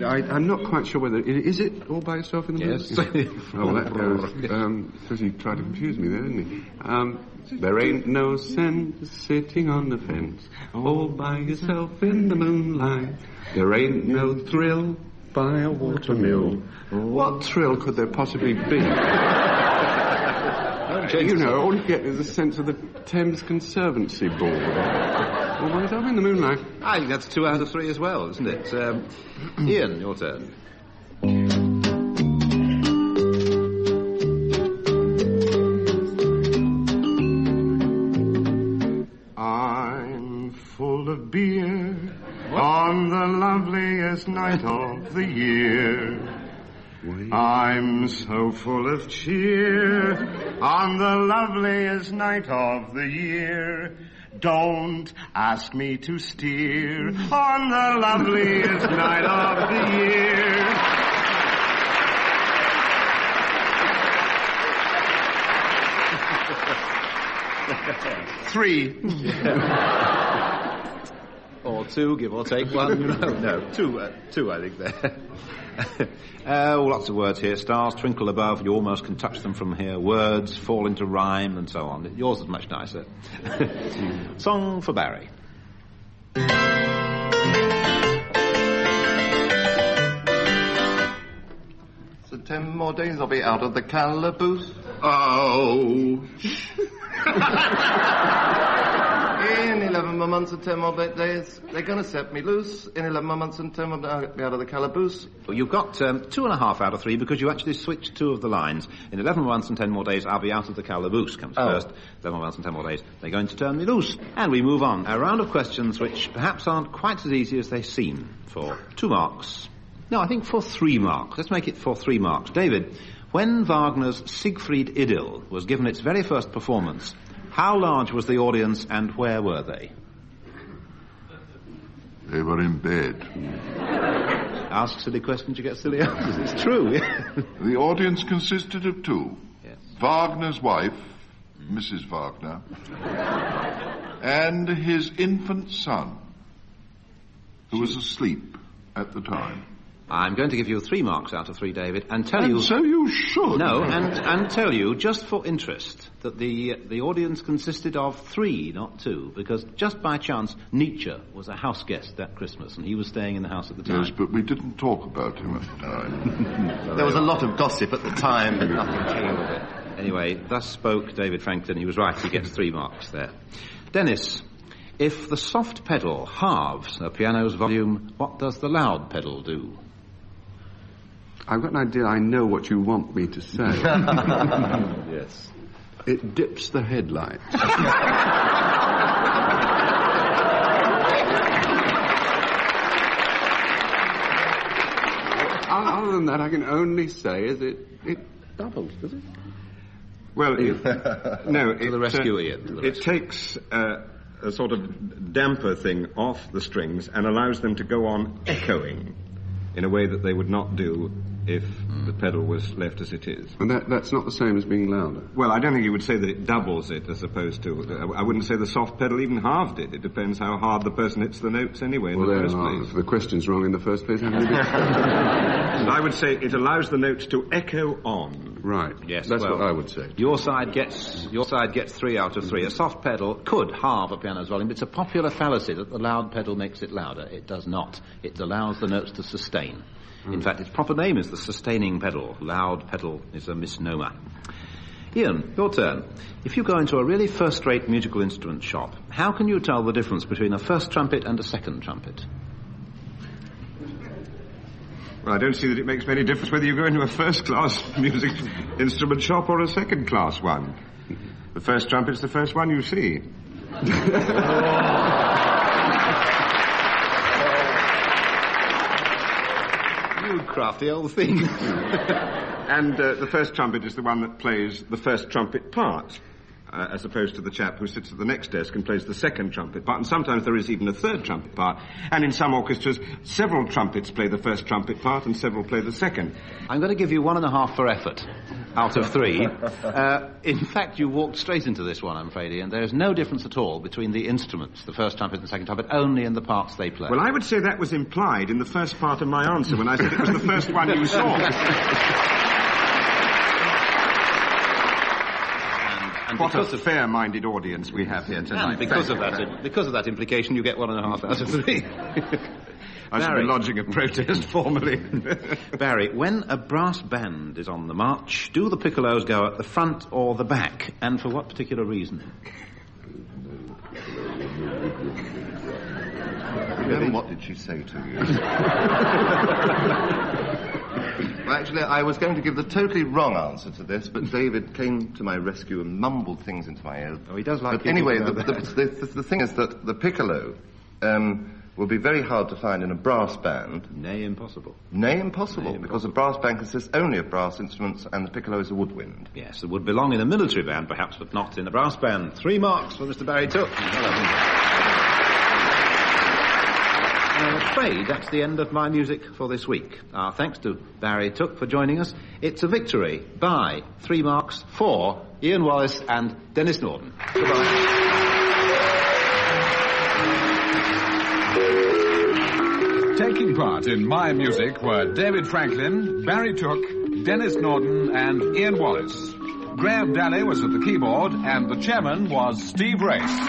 I'm not quite sure whether... Is it All by Yourself in the Moon? Yes. Oh, that goes... Because he tried to confuse me there, didn't he? There ain't no sense sitting on the fence all by yourself in the moonlight. There ain't no thrill by a watermill. What thrill could there possibly be? You know, all you get is a sense of the Thames Conservancy Board. All by yourself in the moonlight. I think that's 2 out of 3 as well, isn't it? Ian, your turn. I'm full of beer on the loveliest night of the year. I'm so full of cheer on the loveliest night of the year. Don't ask me to steer on the loveliest night of the year. 3. Or 2, give or take 1. No, 2, I think there. Lots of words here. Stars twinkle above, you almost can touch them from here. Words fall into rhyme and so on. Yours is much nicer. Song for Barry. So 10 more days I'll be out of the calaboose. Oh. In 11 more months and 10 more days, they're going to set me loose. In 11 more months and 10 more days, I'll be out of the calaboose. Well, you've got 2.5 out of 3 because you actually switched 2 of the lines. In 11 months and 10 more days, I'll be out of the calaboose comes first. 11 more months and 10 more days, they're going to turn me loose. And we move on. A round of questions which perhaps aren't quite as easy as they seem. For 2 marks. No, I think for 3 marks. Let's make it for 3 marks. David, when Wagner's Siegfried Idyll was given its very first performance, how large was the audience and where were they? They were in bed. Ask silly questions, you get silly answers. It's true. The audience consisted of 2. Yes. Wagner's wife, Mrs. Wagner, and his infant son, who was asleep at the time. I'm going to give you 3 marks out of 3, David, and tell you... So you should. No, and tell you, just for interest, that the audience consisted of 3, not 2, because just by chance, Nietzsche was a house guest that Christmas, and he was staying in the house at the time. Yes, but we didn't talk about him at the time. There was a lot of gossip at the time, but nothing came of it. Anyway, thus spoke David Franklin. He was right, he gets 3 marks there. Dennis, if the soft pedal halves a piano's volume, what does the loud pedal do? I've got an idea. I know what you want me to say. Yes. It dips the headlights. Other than that, I can only say is it doubles, does it? Well, no. To the rescue, Ian. It takes a sort of damper thing off the strings and allows them to go on echoing in a way that they would not do if the pedal was left as it is. And that's not the same as being louder? Well, I don't think you would say that it doubles it as opposed to... I wouldn't say the soft pedal even halved it. It depends how hard the person hits the notes anyway in the first place. If the question's wrong in the first place, I would say it allows the notes to echo on. Right. Yes, that's what I would say. Your side gets 3 out of 3. A soft pedal could halve a piano's volume, but it's a popular fallacy that the loud pedal makes it louder. It does not. It allows the notes to sustain. In fact, its proper name is the sustaining pedal. Loud pedal is a misnomer. Ian, your turn. If you go into a really first-rate musical instrument shop, how can you tell the difference between a first trumpet and a second trumpet? Well, I don't see that it makes any difference whether you go into a first-class music instrument shop or a second-class one. The first trumpet's the first one you see. You crafty old thing. And the first trumpet is the one that plays the first trumpet part. as opposed to the chap who sits at the next desk and plays the second trumpet part, and sometimes there is even a third trumpet part, and in some orchestras, several trumpets play the first trumpet part and several play the second. I'm going to give you 1.5 for effort out of 3. In fact, you walked straight into this one, I'm afraid, Ian. There's no difference at all between the instruments, the first trumpet and the second trumpet, only in the parts they play. Well, I would say that was implied in the first part of my answer when I said it was the first one you saw. And what a fair-minded audience we have here tonight. And because of that implication, you get 1.5 out of 3. I shall be lodging a protest formally. Barry, when a brass band is on the march, do the piccolos go at the front or the back, and for what particular reason? Then what did she say to you? Well, actually, I was going to give the totally wrong answer to this, but David came to my rescue and mumbled things into my ear. Oh, he does like. But anyway, the thing is that the piccolo will be very hard to find in a brass band. Nay, impossible. Nay, impossible, because a brass band consists only of brass instruments, and the piccolo is a woodwind. Yes, it would belong in a military band, perhaps, but not in a brass band. 3 marks for Mr. Barry Took. I'm afraid that's the end of my music for this week. Our thanks to Barry Took for joining us. It's a victory by 3 marks for Ian Wallace and Denis Norden. Goodbye. Taking part in My Music were David Franklin, Barry Took, Denis Norden and Ian Wallace. Graham Dalley was at the keyboard and the chairman was Steve Race.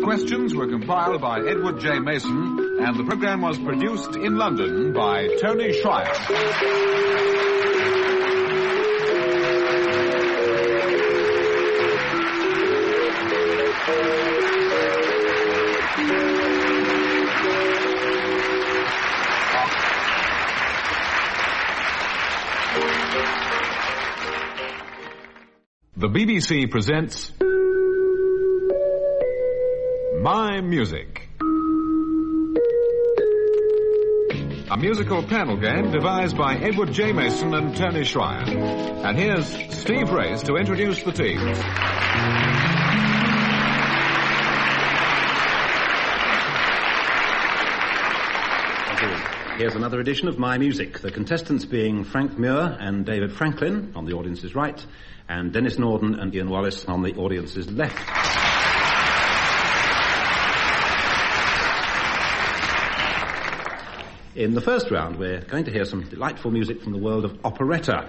Questions were compiled by Edward J. Mason, and the programme was produced in London by Tony Schreier. The BBC presents My Music, a musical panel game devised by Edward J. Mason and Tony Schreier. And here's Steve Race to introduce the teams. Here's another edition of My Music, the contestants being Frank Muir and David Franklin on the audience's right, and Denis Norden and Ian Wallace on the audience's left. In the first round, we're going to hear some delightful music from the world of operetta.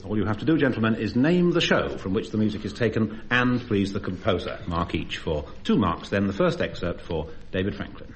All you have to do, gentlemen, is name the show from which the music is taken and please the composer. Mark each for 2 marks. Then the first excerpt for David Franklin.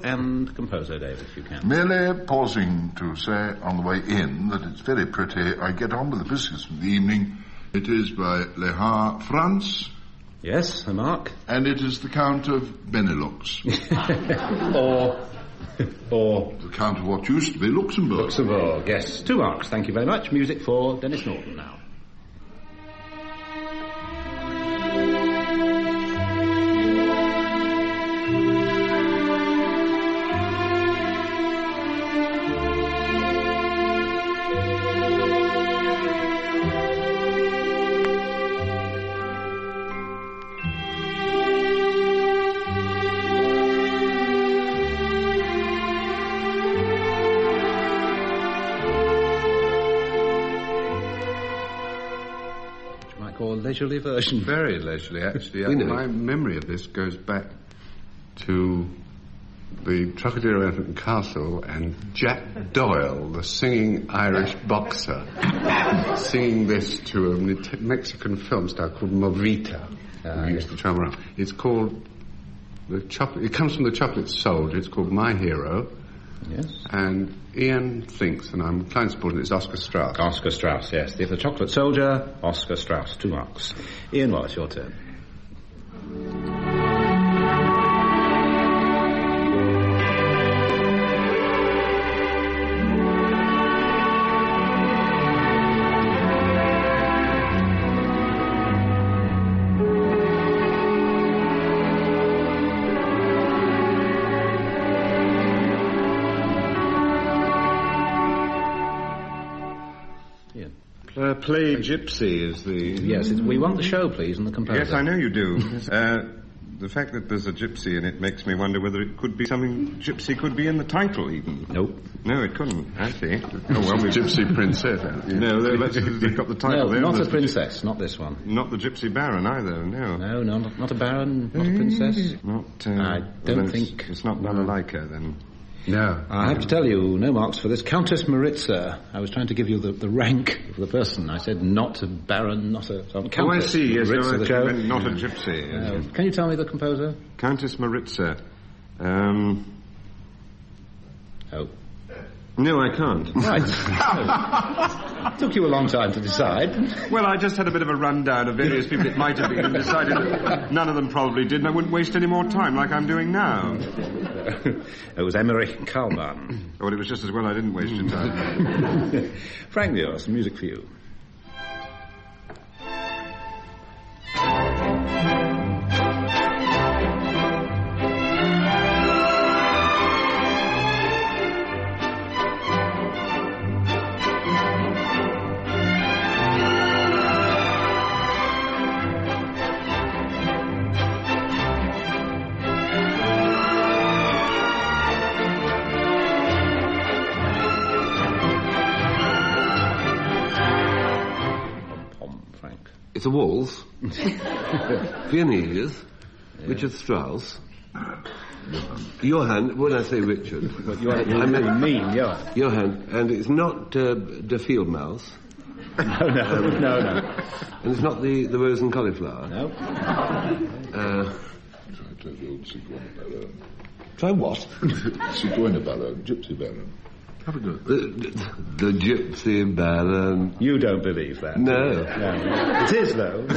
And composer, David, if you can. Merely pausing to say on the way in that it's very pretty. I get on with the business of the evening. It is by Lehar France. Yes, a mark. And it is the Count of Benelux. or the Count of what used to be Luxembourg. Luxembourg, yes. 2 marks, thank you very much. Music for Denis Norden now. Leisurely version. Very leisurely, actually. My memory of this goes back to the Trocadero Elephant Castle and Jack Doyle, the singing Irish boxer, singing this to a Mexican film star called Movita, who used to travel around. It's called it comes from the Chocolate Soldier. It's called My Hero. Yes. And Ian thinks, and I'm inclined to support it, it's Oscar Strauss. Oscar Strauss, yes. The Chocolate Soldier, Oscar Strauss, 2 marks. Ian Wallace, your turn. Play Gypsy is the... Yes, we want the show, please, and the composer. Yes, I know you do. The fact that there's a gypsy in it makes me wonder whether it could be something gypsy could be in the title, even. Nope. No, it couldn't, I see. Oh, well, the Gypsy Princess. No, they've got the title no, there. Not a princess, not this one. Not the Gypsy Baron, either, no. No, not a baron, not a princess. I don't think... It's not Balalaika, then. No. I have to tell you, no marks for this. Countess Maritza. I was trying to give you the rank of the person. I said not a baron, not a... Countess oh, I see, yes, Maritza, not a gypsy. Yes. Can you tell me the composer? Countess Maritza. Oh. No, I can't. Right. Took you a long time to decide. Well, I just had a bit of a rundown of various people it might have been and decided that none of them probably did, and I wouldn't waste any more time like I'm doing now. It was Emmerich Kalman. Oh, well, it was just as well I didn't waste your time. Frank Muir, some music for you. It's a waltz. Viennese. Richard Strauss. Johann, when I say Richard... I mean Johann. Johann, and it's not the field mouse. No. And it's not the rose and cauliflower. No. Try what? Zigeuner Baron, Gypsy Baron. Have a go. The Gypsy Baron. You don't believe that? No. It is, though.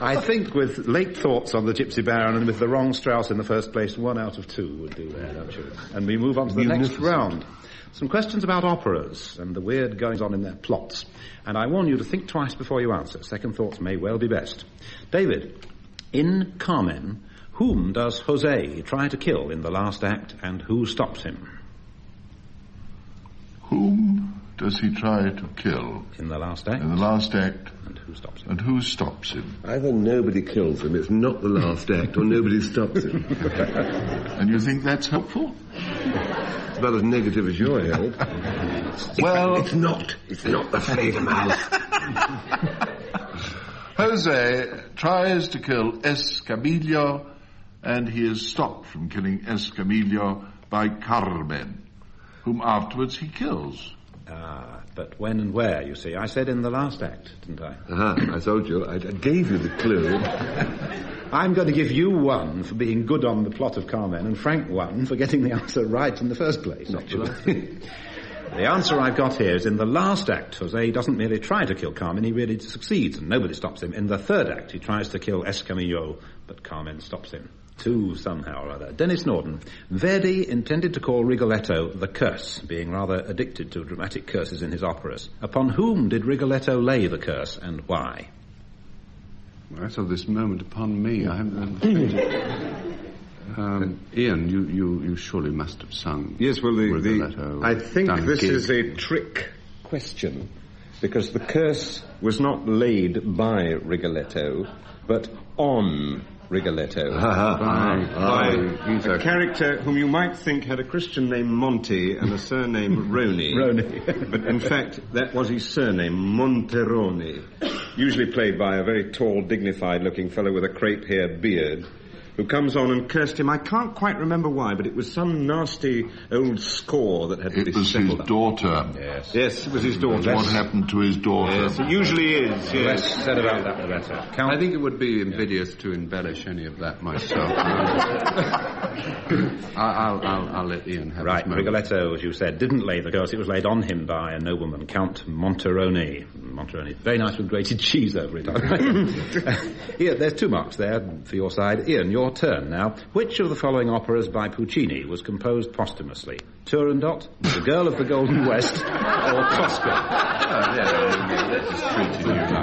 I think with late thoughts on the Gypsy Baron and with the wrong Strauss in the first place, 1 out of 2 would do that, don't you? And we move on to the next round. Some questions about operas and the weird goings-on in their plots. And I warn you to think twice before you answer. Second thoughts may well be best. David, in Carmen, whom does Jose try to kill in the last act, and who stops him? Whom does he try to kill? In the last act. In the last act. And who stops him? And who stops him? Either nobody kills him, it's not the last act, or nobody stops him. And you think that's helpful? It's about as negative as your help. Well... It's not the Fledermaus. Jose tries to kill Escamillo, and he is stopped from killing Escamillo by Carmen, whom afterwards he kills. But when and where, you see? I said in the last act, didn't I? I told you. I gave you the clue. I'm going to give you 1 for being good on the plot of Carmen, and Frank 1 for getting the answer right in the first place, actually. The answer I've got here is in the last act, Jose doesn't merely try to kill Carmen, he really succeeds, and nobody stops him. In the third act, he tries to kill Escamillo, but Carmen stops him. 2 somehow or other. Denis Norden. Verdi intended to call Rigoletto the curse, being rather addicted to dramatic curses in his operas. Upon whom did Rigoletto lay the curse, and why? Well, I saw this moment upon me. I haven't... Ian, you surely must have sung. Yes, well, I think this gig. is a trick question, because the curse was not laid by Rigoletto, but on Rigoletto. By a character whom you might think had a Christian name Monty and a surname Roney. But in fact, that was his surname, Monterone, usually played by a very tall, dignified-looking fellow with a crepe-haired beard, who comes on and cursed him. I can't quite remember why, but it was some nasty old score that had to be settled. It was his daughter. Yes, it was his daughter. What happened to his daughter? Yes, it usually is, yes. Less said about that, the better. I think it would be invidious to embellish any of that myself. I'll let Ian have Right, his moment. Rigoletto, as you said, didn't lay the curse. It was laid on him by a nobleman, Count Monterone. Very nice with grated cheese over it. Here, there's 2 marks there for your side. Ian, your turn now. Which of the following operas by Puccini was composed posthumously? Turandot, The Girl of the Golden West, or Tosca?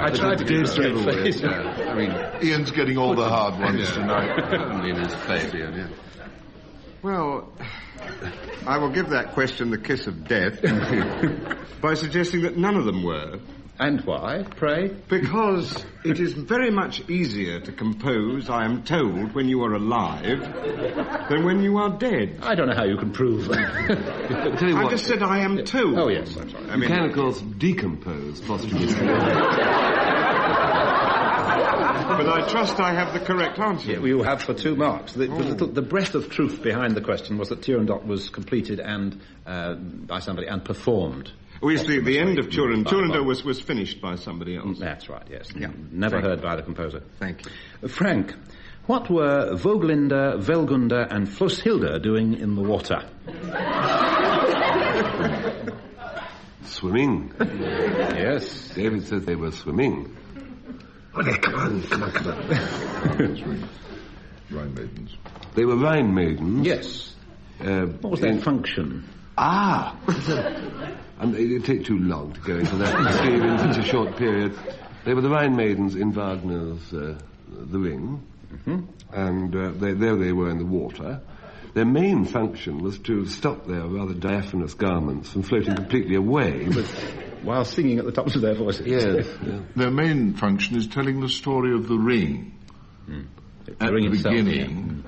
I tried to give straight face. I mean, Ian's getting all the hard ones tonight. Only in his face, Ian, yeah. Well, I will give that question the kiss of death by suggesting that none of them were. And why, pray? Because it is very much easier to compose, I am told, when you are alive than when you are dead. I don't know how you can prove that. I just said I am told. Oh, yes, I'm sorry. You can, of course, decompose posthumously. But I trust I have the correct answer. Yeah, you have for 2 marks. The breath of truth behind the question was that Turandot was completed and by somebody and performed. Obviously, the end of Turandot was finished by somebody else. That's right, yes. Yeah. Never heard by the composer. Thank you. Frank, what were Vogelinde, Velgunde and Flosshilde doing in the water? Swimming. Yes. David says they were swimming. Come on. Rhine maidens. They were Rhine maidens. Yes. What was their function? And it'd take too long to go into that, Steve, in such a short period. They were the Rhine maidens in Wagner's The Ring, and there they were in the water. Their main function was to stop their rather diaphanous garments from floating completely away, but while singing at the tops of their voices. Yes. Their main function is telling the story of the ring. At the beginning.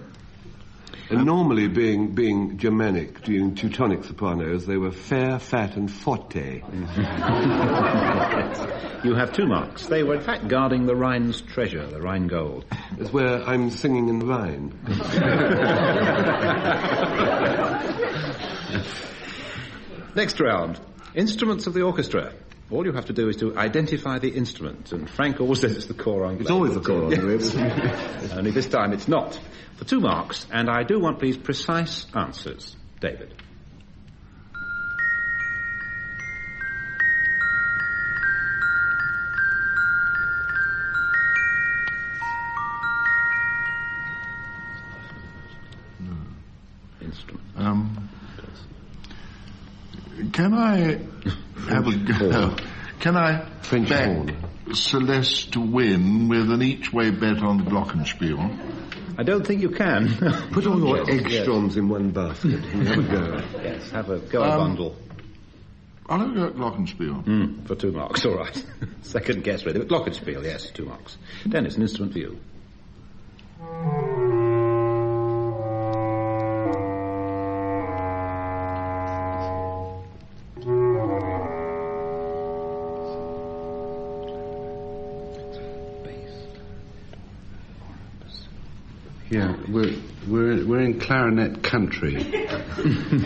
And normally, being Germanic, being Teutonic sopranos, they were fair, fat, and forte. You have 2 marks. They were, in fact, guarding the Rhine's treasure, the Rhine gold. It's where I'm singing in the Rhine. Next round. Instruments of the orchestra. All you have to do is to identify the instrument, and Frank always says it's the cor anglais. It's always the cor anglais. Yes. Only this time it's not. For 2 marks, and I do want, please, precise answers. David. Instrument. Can I have a go? Can I French back horn. Celeste to win with an each-way bet on Glockenspiel? I don't think you can. Put all your eggstroms in one basket and have a go. Yes, have a go a bundle. I'll have a go at Glockenspiel. For 2 marks, all right. Second guess ready, but Glockenspiel, yes, 2 marks. Dennis, an instrument for you. Yeah, we're in clarinet country.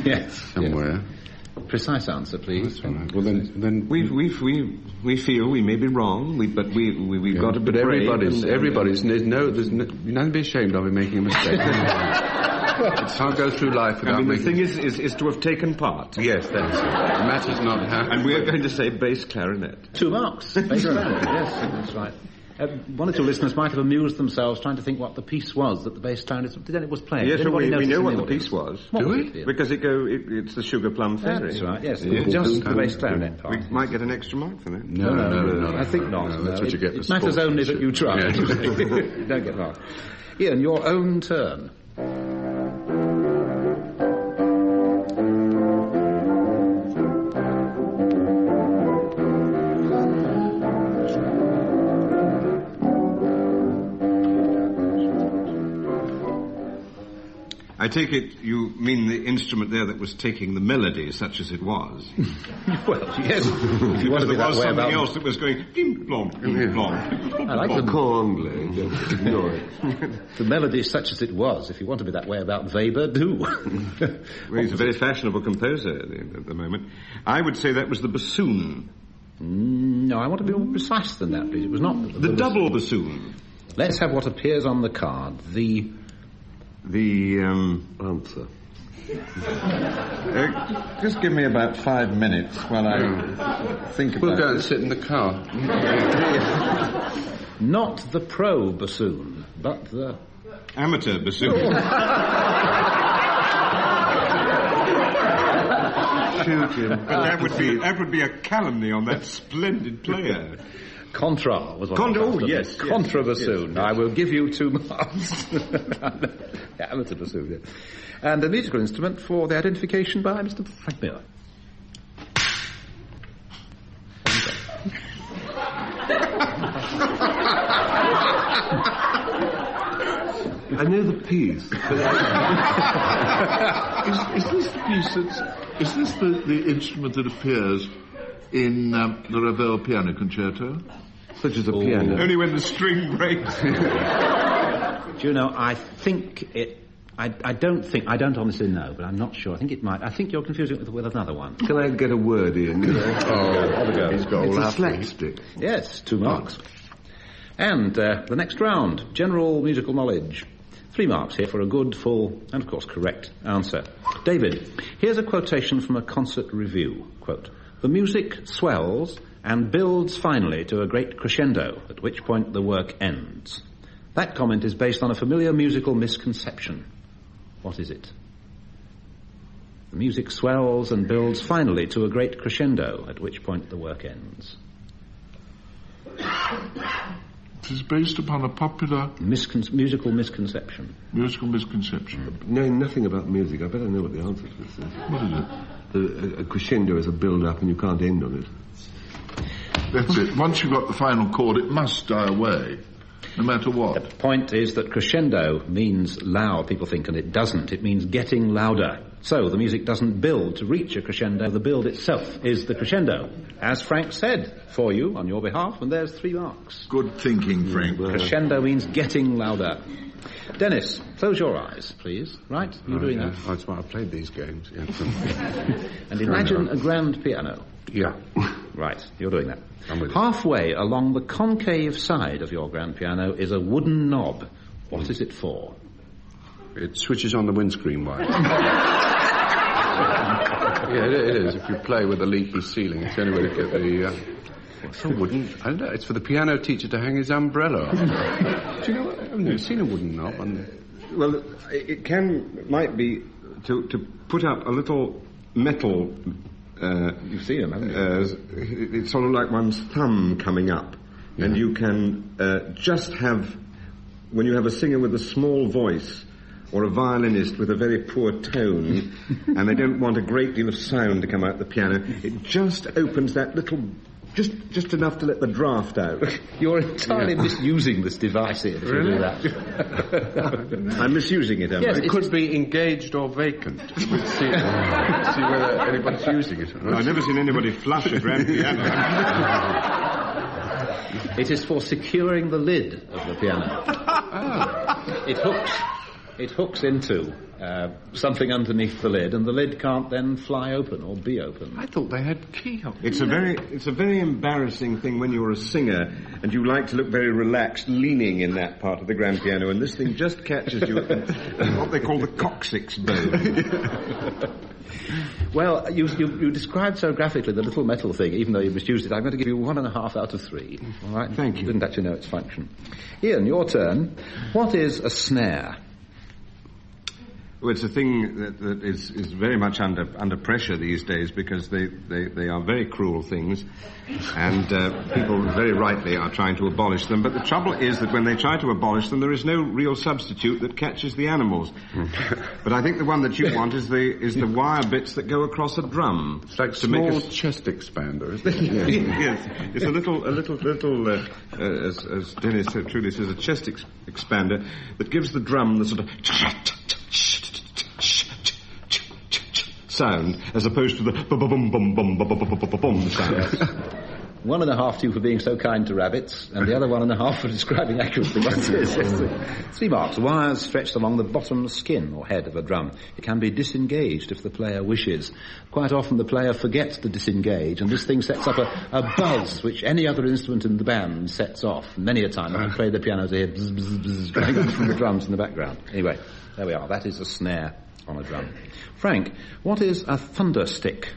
Yes. Somewhere. Yes. Precise answer, please. That's all right. Well, then We feel we may be wrong, but we've got to be but brave. everybody's there's nothing to be ashamed of in making a mistake. Can't go through life without the making... thing is to have taken part. Yes, that's it. The matter's not how... And we're going to say bass clarinet. 2 marks. Bass clarinet, yes, that's right. One or two listeners might have amused themselves trying to think what the piece was that the bass clarinet was playing. Yes, we know what the audience? piece was. Do we? Because it's the Sugar Plum Fairy. That's right, yes. Just the bass clarinet part. We might get an extra mark for that. No. I think not. No, that's what you get for It matters sports. only that you try. Yeah. You don't get marked. Ian, your own turn. I take it you mean the instrument there that was taking the melody, such as it was. Well, yes. If you want to be there that was way something about... else that was going ding plong, ding plong. I like the cor anglais. Ignore it. The melody, such as it was. If you want to be that way about Weber, do. Well, he's a very fashionable composer at the moment. I would say that was the bassoon. No, I want to be more precise than that, please. It was not the double bassoon. Let's have what appears on the card. The answer. Just give me about 5 minutes while I think about it. We'll go and sit in the car. Not the pro bassoon, but the... amateur bassoon. Shoot him. But that would be a calumny on that splendid player. Contra was what yes. Contra bassoon. Yes. I will give you 2 marks. Amateur bassoon, yes. And a musical instrument for the identification by Mr. Frank Muir. I know the piece. Is this the piece is this the instrument that appears in the Ravel piano concerto? Such as a piano. Only when the string breaks. Do you know, I think it... I don't honestly know, but I'm not sure. I think it might. I think you're confusing it with another one. Can I get a word in? He's got it's all a slapstick. Yes, 2 marks. And the next round, general musical knowledge. 3 marks here for a good, full, and of course correct answer. David, here's a quotation from a concert review. Quote, "The music swells and builds finally to a great crescendo, at which point the work ends." That comment is based on a familiar musical misconception. What is it? The music swells and builds finally to a great crescendo, at which point the work ends. It is based upon a popular... musical misconception. Musical misconception. Knowing nothing about music, I better know what the answer to this is. What is it? A crescendo is a build-up and you can't end on it. That's it. Once you've got the final chord, it must die away. No matter what. The point is that crescendo means loud, people think, and it doesn't. It means getting louder. So the music doesn't build to reach a crescendo. The build itself is the crescendo. As Frank said for you, on your behalf, and there's 3 marks. Good thinking, Frank. Crescendo means getting louder. Dennis, close your eyes, please. Right? You're doing that. That's why I played these games. Yeah. And imagine a grand piano. Yeah. Right, you're doing that. I'm with you. Halfway along the concave side of your grand piano is a wooden knob. What is it for? It switches on the windscreen wire. Yeah, it is. If you play with a leaky ceiling, it's the only way to get the... It's a wooden... I don't know. It's for the piano teacher to hang his umbrella on. Do you know what? I've never seen a wooden knob on... Well, it might be to put up a little metal... You've seen them, haven't you? It's sort of like one's thumb coming up. Yeah. And you can just have... When you have a singer with a small voice... or a violinist with a very poor tone, and they don't want a great deal of sound to come out the piano, it just opens that little... Just enough to let the draft out. You're entirely misusing this device here if you do that. I'm misusing it, am I? It could be engaged or vacant. We'll see whether anybody's using it. Well, I've never seen anybody flush a grand piano. It is for securing the lid of the piano. It hooks into something underneath the lid, and the lid can't then fly open or be open. I thought they had keyholes. It's a very embarrassing thing when you're a singer and you like to look very relaxed, leaning in that part of the grand piano, and this thing just catches you at what they call the coccyx bone. Well, you described so graphically the little metal thing, even though you misused it. I'm going to give you 1.5 out of 3. All right? Thank you. Didn't actually know its function. Ian, your turn. What is a snare? Well, it's a thing that is very much under pressure these days because they are very cruel things, and people very rightly are trying to abolish them. But the trouble is that when they try to abolish them, there is no real substitute that catches the animals. But I think the one that you want is the wire bits that go across a drum. It's like a small chest expander, isn't it? Yes, it's a little as Denis so truly says, a chest expander that gives the drum the sort of sound as opposed to the bum-bum-bum-bum-bum-bum-bum sound. 1.5 to you for being so kind to rabbits, and the other 1.5 for describing accurately what it is. 3 marks. Wires stretched along the bottom skin or head of a drum. It can be disengaged if the player wishes. Quite often the player forgets to disengage, and this thing sets up a buzz which any other instrument in the band sets off. Many a time I play the piano to hear bzz, bzz, bzz going on from the drums in the background. Anyway, there we are. That is a snare on a drum. Frank, what is a thunder stick?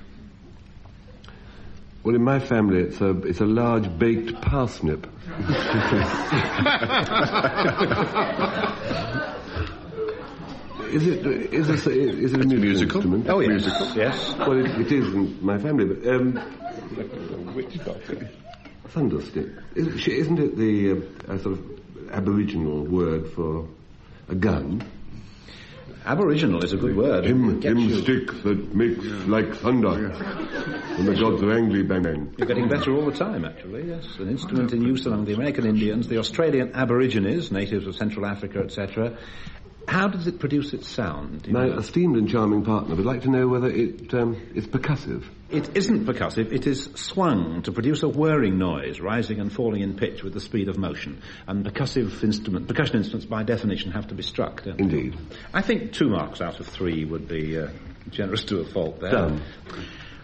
Well, in my family, it's a large baked parsnip. Is it a musical instrument? Oh, yes. Musical? Yes. Well, it is in my family, but thunderstick. Isn't it the sort of Aboriginal word for a gun? Aboriginal is a good word. Him stick that makes like thunder. And the gods are angry, bang. You're getting better all the time, actually, yes. An instrument in use among the American Indians, the Australian Aborigines, natives of Central Africa, etc. How does it produce its sound? My esteemed and charming partner would like to know whether it's percussive. It isn't percussive. It is swung to produce a whirring noise, rising and falling in pitch with the speed of motion. And percussion instruments, by definition, have to be struck, don't they? Indeed. I think 2 marks out of 3 would be generous to a fault there. Done.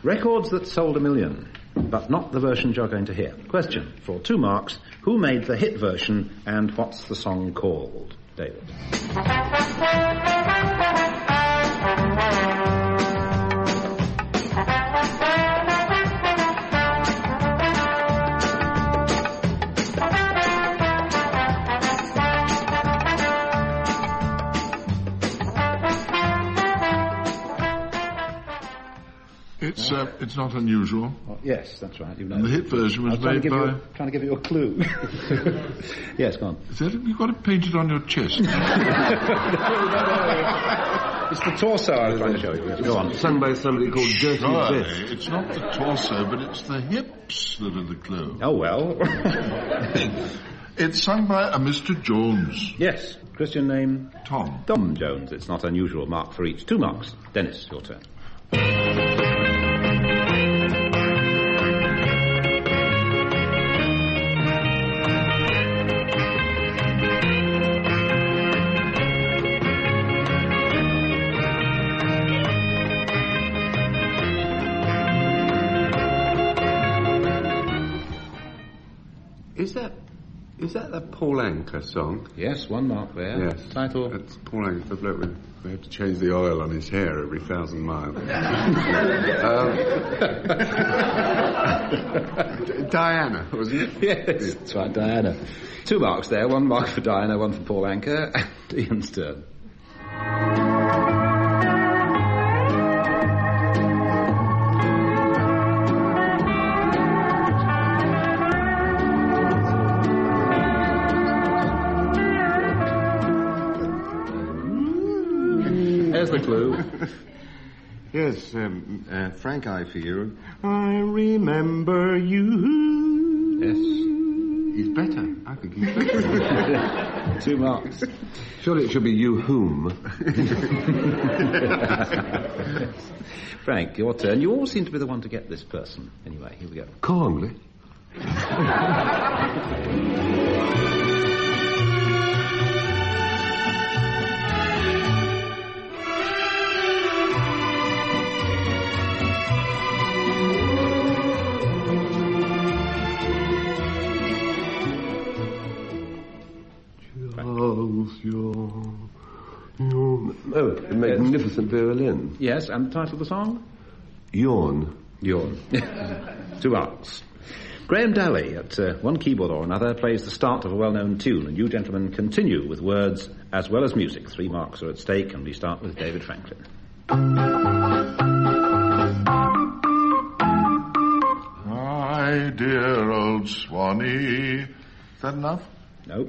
Records that sold 1 million, but not the versions you're going to hear. Question, for 2 marks, who made the hit version and what's the song called? David. It's not unusual. Oh, yes, that's right. You know. And the hit version was made by... trying to give you a clue. Yes, go on. Is that it? You've got it painted on your chest. No. It's the torso I was trying to show you. Go on. Sung by somebody called Dirty Beth. It's not the torso, but it's the hips that are the clue. Oh, well. It's sung by a Mr. Jones. Yes. Christian name? Tom. Tom Jones. It's not unusual. Mark for each. 2 marks. Dennis, your turn. Is that the Paul Anka song? Yes, 1 mark there. Yes. Title? It's Paul Anka, the bloke we have to change the oil on his hair every 1,000 miles. Diana, wasn't it? Yes, that's right, Diana. 2 marks there. 1 mark for Diana, 1 for Paul Anka. And Ian's turn. There's the clue. Yes, Frank, I for you. I remember you. Yes. He's better. I think he's better. 2 marks. Surely it should be you whom. Frank, your turn. You all seem to be the one to get this person. Anyway, here we go. Cornley. Oh, a magnificent violin. Yes, and the title of the song? Yawn. 2 marks. Graham Dalley, at one keyboard or another, plays the start of a well-known tune, and you gentlemen continue with words as well as music. 3 marks are at stake, and we start with David Franklin. My dear old Swanee. Is that enough? No.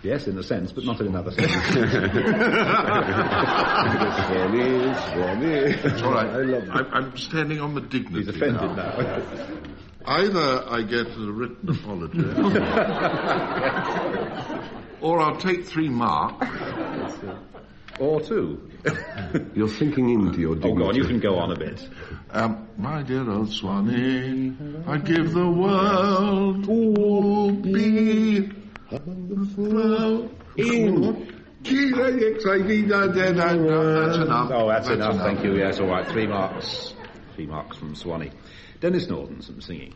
Yes, in a sense, but not in another sense. Swanee. It's all right. I love it. I'm standing on the dignity. He's offended now. Either I get a written apology, or I'll take 3 marks Or two. You're sinking into your dignity. Oh, go on, you can go on a bit. My dear old Swanee, I'd give the world to be... That's enough. Oh, that's enough, thank you. Yes, all right, 3 marks. 3 marks from Swanee. Denis Norden, some singing.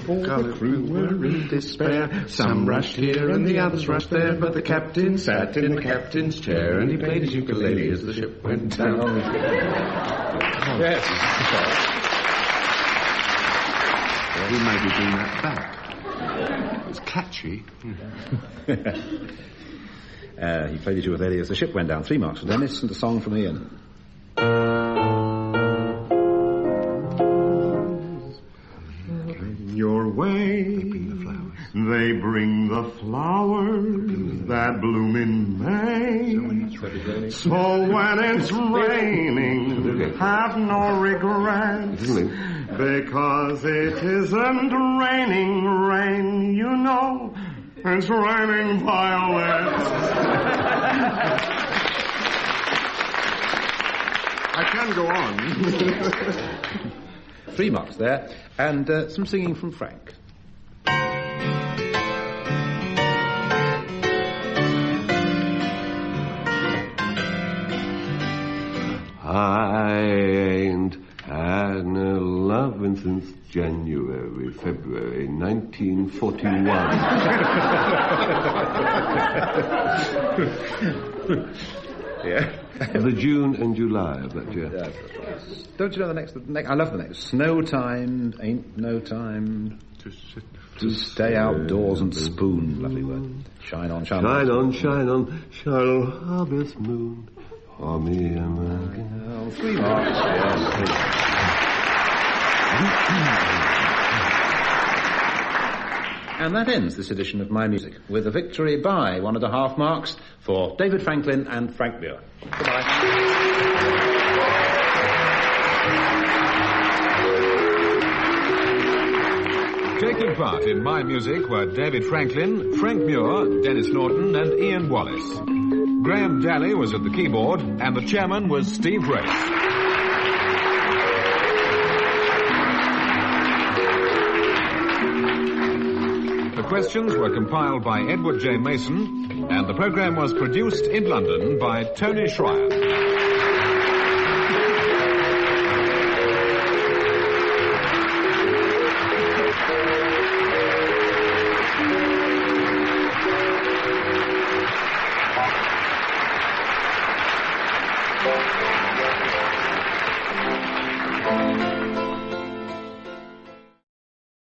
All the crew were in despair. Some rushed here and the others rushed there, but the captain sat in the captain's chair and he played his ukulele as the ship went down. Yes. We may be doing that back. It's catchy. He played his ukulele as the ship went down. 3 marks for Denis, and a song from Ian. Your way, they bring the flowers that bloom in May. So when it's raining, have no regrets, because it isn't raining rain, you know, it's raining violets. I can go on. 3 marks there, and some singing from Frank. I ain't had no loving since February 1941. Yeah. The June and July of that year. Yes, that's right. Don't you know the next? I love the next. Snow time, ain't no time to stay outdoors and spoon. Lovely word. Shine on, shine on. Shine on, shine on, shine on, harvest moon. For me and my girl. 3 marks. And that ends this edition of My Music, with a victory by 1.5 marks for David Franklin and Frank Muir. Goodbye. Taking part in My Music were David Franklin, Frank Muir, Denis Norden and Ian Wallace. Graham Dalley was at the keyboard and the chairman was Steve Race. The questions were compiled by Edward J. Mason, and the programme was produced in London by Tony Schreier.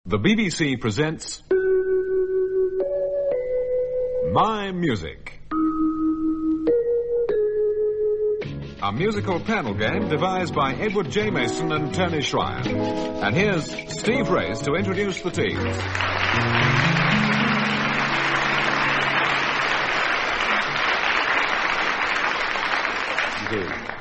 The BBC presents My Music, a musical panel game devised by Edward J. Mason and Tony Schreier. And here's Steve Race to introduce the teams.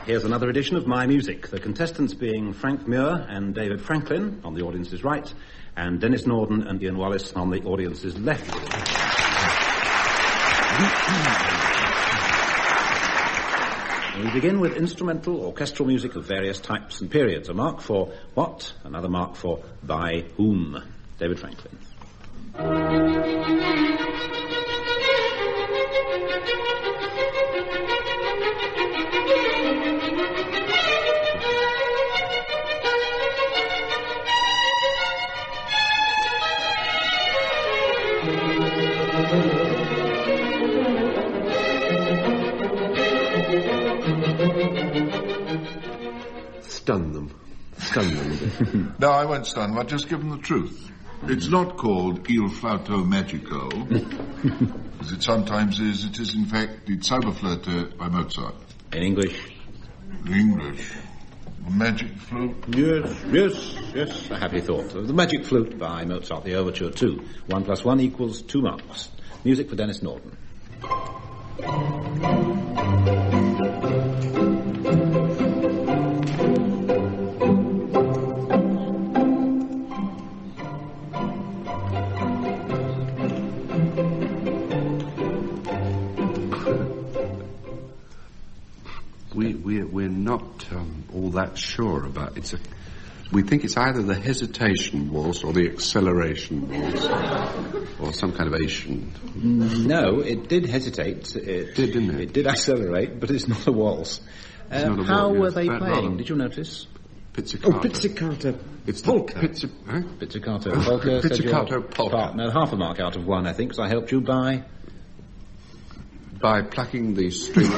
Here's another edition of My Music, the contestants being Frank Muir and David Franklin on the audience's right, and Denis Norden and Ian Wallace on the audience's left. We begin with instrumental orchestral music of various types and periods. A mark for what, another mark for by whom. David Franklin. Stun them. Stun them a bit. No, I won't stun them. I'll just give them the truth. It's not called Il Flauto Magico, as it sometimes is. It is, in fact, Il Zauberflöte by Mozart. In English? English. Magic Flute? Yes, a happy thought. The Magic Flute by Mozart, the Overture 2. 1 + 1 = 2 marks. Music for Denis Norden. that sure about it. We think it's either the hesitation waltz or the acceleration waltz, or some kind of Asian. No, it did hesitate. It did, didn't it? It did accelerate, but it's not a waltz. How were they playing? Did you notice? Pizzicato. Oh, pizzicato. It's polka. Pizzicato polka. Pizzicato polka. No, half a mark out of 1, I think, because I helped you by plucking the string.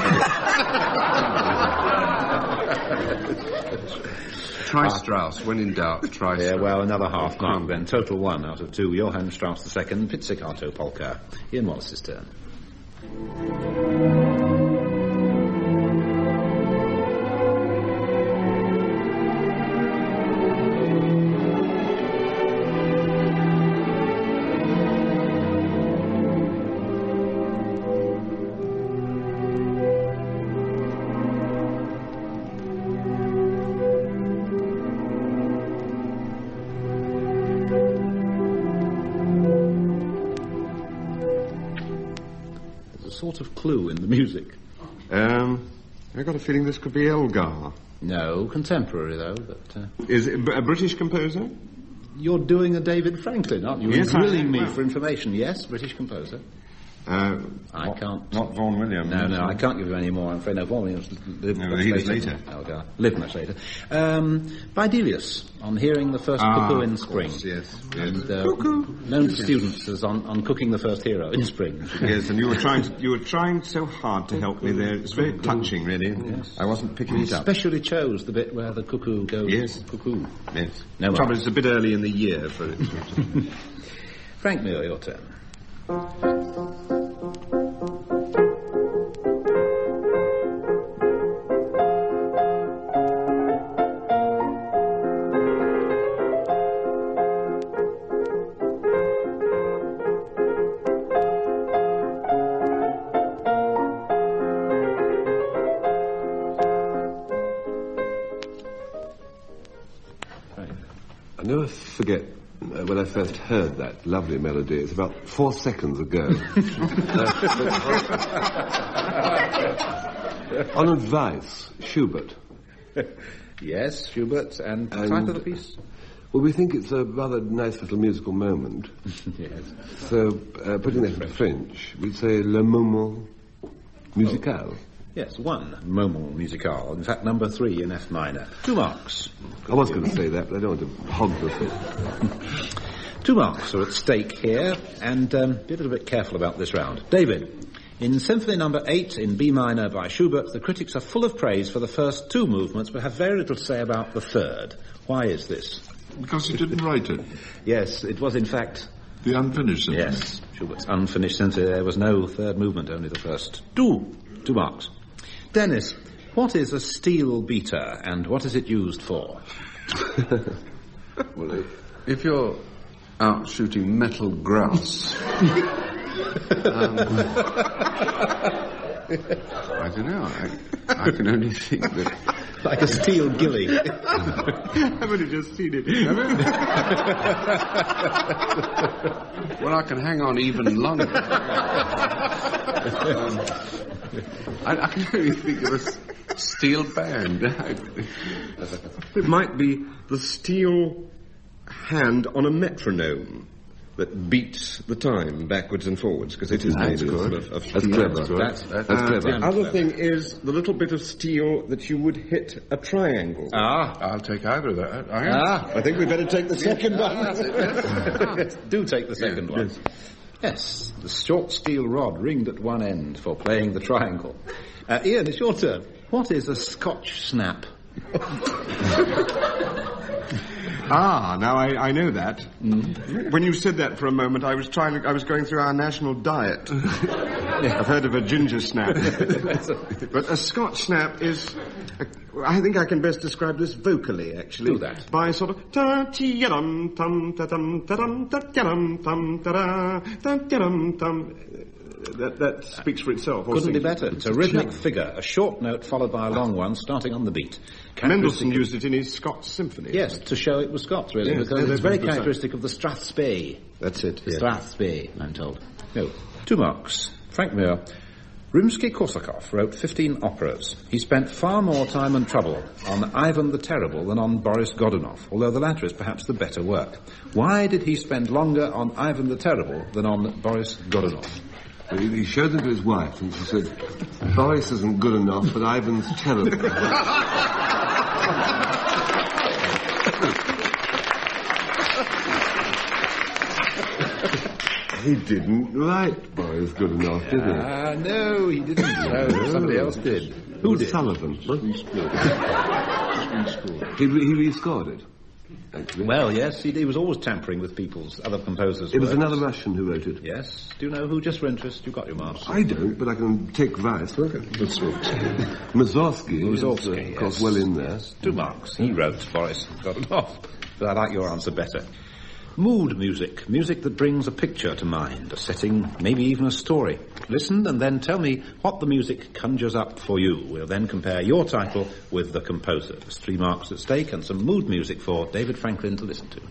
Try Strauss. When in doubt, try Strauss. Yeah, well, another half mark then. Total 1 out of 2. Johann Strauss II, Pizzicato polka. Ian Wallace's turn. Sort of clue in the music. I got a feeling this could be Elgar. No, contemporary though. But is it a British composer? You're doing a David Franklin, aren't you? Yes, You're grilling me for information. Yes, British composer. I can't. Not Vaughan Williams. No, I can't give you any more. I'm afraid. No, Vaughan Williams lived he was later. Elgar lived much later. By Delius, on hearing the first cuckoo in spring. Course, yes. And known to students as on cooking the first hero in spring. Yes, and you were trying so hard to help me there. It's very touching, really. Yes. I wasn't picking it up. Especially chose the bit where the cuckoo goes. Yes. Cuckoo. Yes. No more. Trouble is, it's a bit early in the year for it. Frank Muir, your turn. I never forget when I first heard that lovely melody. It's about 4 seconds ago. On advice, Schubert. Yes, Schubert, and the title of the piece? Well, we think it's a rather nice little musical moment. Yes. So, putting that into French, we'd say le moment musical. Yes, 1 moment musical. In fact, number 3 in F minor. 2 marks. I was going to say that, but I don't want to hog the thing. 2 marks are at stake here, and be a little bit careful about this round. David, in Symphony number 8 in B minor by Schubert, the critics are full of praise for the first 2 movements, but have very little to say about the third. Why is this? Because he didn't write it. Yes, it was in fact... The unfinished symphony. Yes, Schubert's unfinished symphony. There was no third movement, only the first. 2 marks. Dennis, what is a steel beater, and what is it used for? Well, if you're out shooting metal grouse, I don't know. I can only think that... Like a steel gilly. I've only just seen it. Well, I can hang on even longer. I can only think of a steel band. It might be the steel hand on a metronome that beats the time backwards and forwards, because it is made of steel. That's clever. That's clever. The other thing is the little bit of steel that you would hit a triangle. I'll take either of that. I think we better take the second one. Do take the second one. Yes, the short steel rod ringed at one end for playing the triangle. Ian, it's your turn. What is a Scotch snap? Now I know that. When you said that for a moment, I was going through our national diet. I've heard of a ginger snap. But a Scotch snap is... I think I can best describe this vocally, actually. Do that. By sort of... That speaks for itself. Couldn't be better. It's a rhythmic figure, a short note followed by a long one, starting on the beat. Mendelssohn used it in his Scots symphony. Yes, to show it was Scots, really, yes, because it's very characteristic of the Strathspey. That's it. The Strathspey, I'm told. No, 2 marks. Frank Muir. Rimsky-Korsakov wrote 15 operas. He spent far more time and trouble on Ivan the Terrible than on Boris Godunov, although the latter is perhaps the better work. Why did he spend longer on Ivan the Terrible than on Boris Godunov? He showed them to his wife, and she said, Boris isn't good enough, but Ivan's terrible. He didn't write Boris good enough, did he? No, he didn't. No, somebody else did. Who did? Sullivan. He rescored it, actually. Well, yes, he was alwast tampering with people's other composers' It was works. another Russian who wrote it. Yes. Do you know who, just for interest? You got your marks. I don't, but I can take advice. Mussorgsky is, of course, well in there. Yes. 2 marks. He wrote Boris Godunov. But I like your answer better. Mood music. Music that brings a picture to mind, a setting, maybe even a story. Listen and then tell me what the music conjures up for you. We'll then compare your title with the composer. There's 3 marks at stake and some mood music for David Franklin to listen to.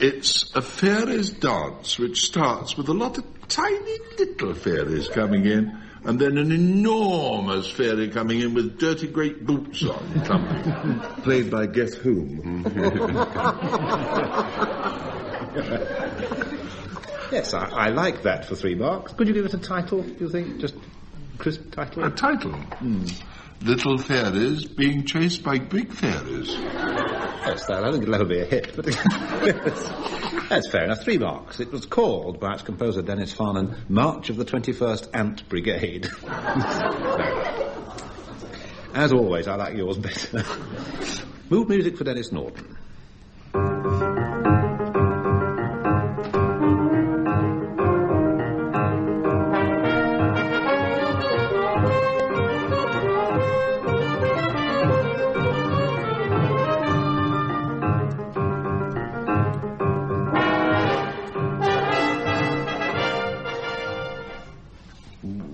It's a fairies dance which starts with a lot of tiny little fairies coming in and then an enormous fairy coming in with dirty great boots on, clumping. Played by guess whom? Yes, I like that for 3 marks. Could you give it a title, do you think? Just crisp title? A title? Little fairies being chased by big fairies. Yes, I don't think it'll ever be a hit, but that's fair enough. 3 marks. It was called by its composer Denis Norden March of the 21st Ant Brigade. As always, I like yours better. Mood music for Denis Norden.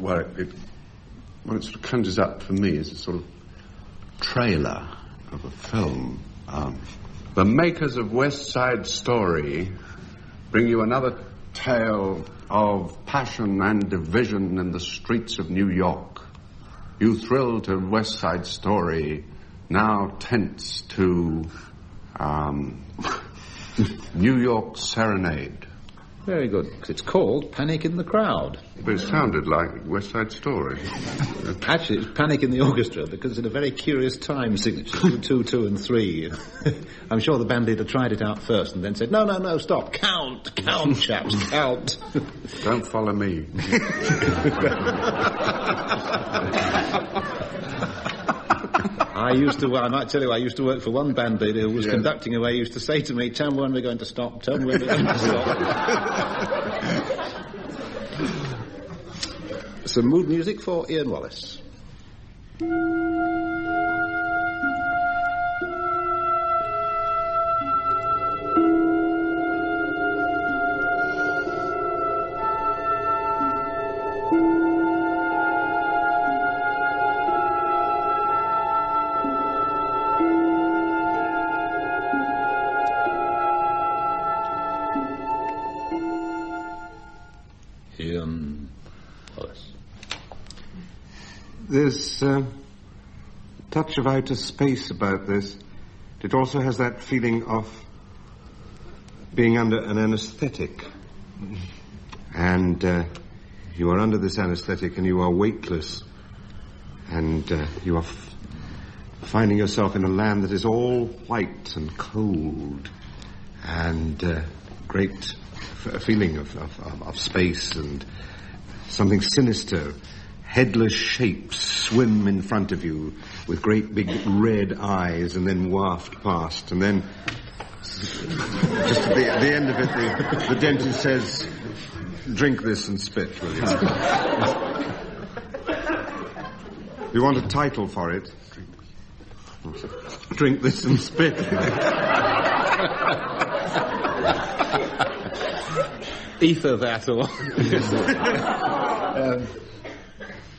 What it sort of conjures up for me is a sort of trailer of a film. The makers of West Side Story bring you another tale of passion and division in the streets of New York. You thrill to West Side Story, now tense to New York Serenade. Very good, because it's called Panic in the Crowd. But it sounded like West Side Story. Actually, it's Panic in the Orchestra, because it's in a very curious time signature, 2, 2, and 3. I'm sure the band leader tried it out first and then said, no, stop, count, chaps, count. Don't follow me. I might tell you, I used to work for one band leader who was conducting away, used to say to me, tell me when we're going to stop, tell me when we're going to stop. Some mood music for Ian Wallace. Ian Wallace. There's a touch of outer space about this. It also has that feeling of being under an anesthetic. And you are under this anesthetic and you are weightless. And you are finding yourself in a land that is all white and cold. And great feeling of space and something sinister. Headless shapes swim in front of you with great big red eyes and then waft past. And then, just at the end of it, the dentist says, drink this and spit, will you? You want a title for it? Drink this and spit. Ether that or...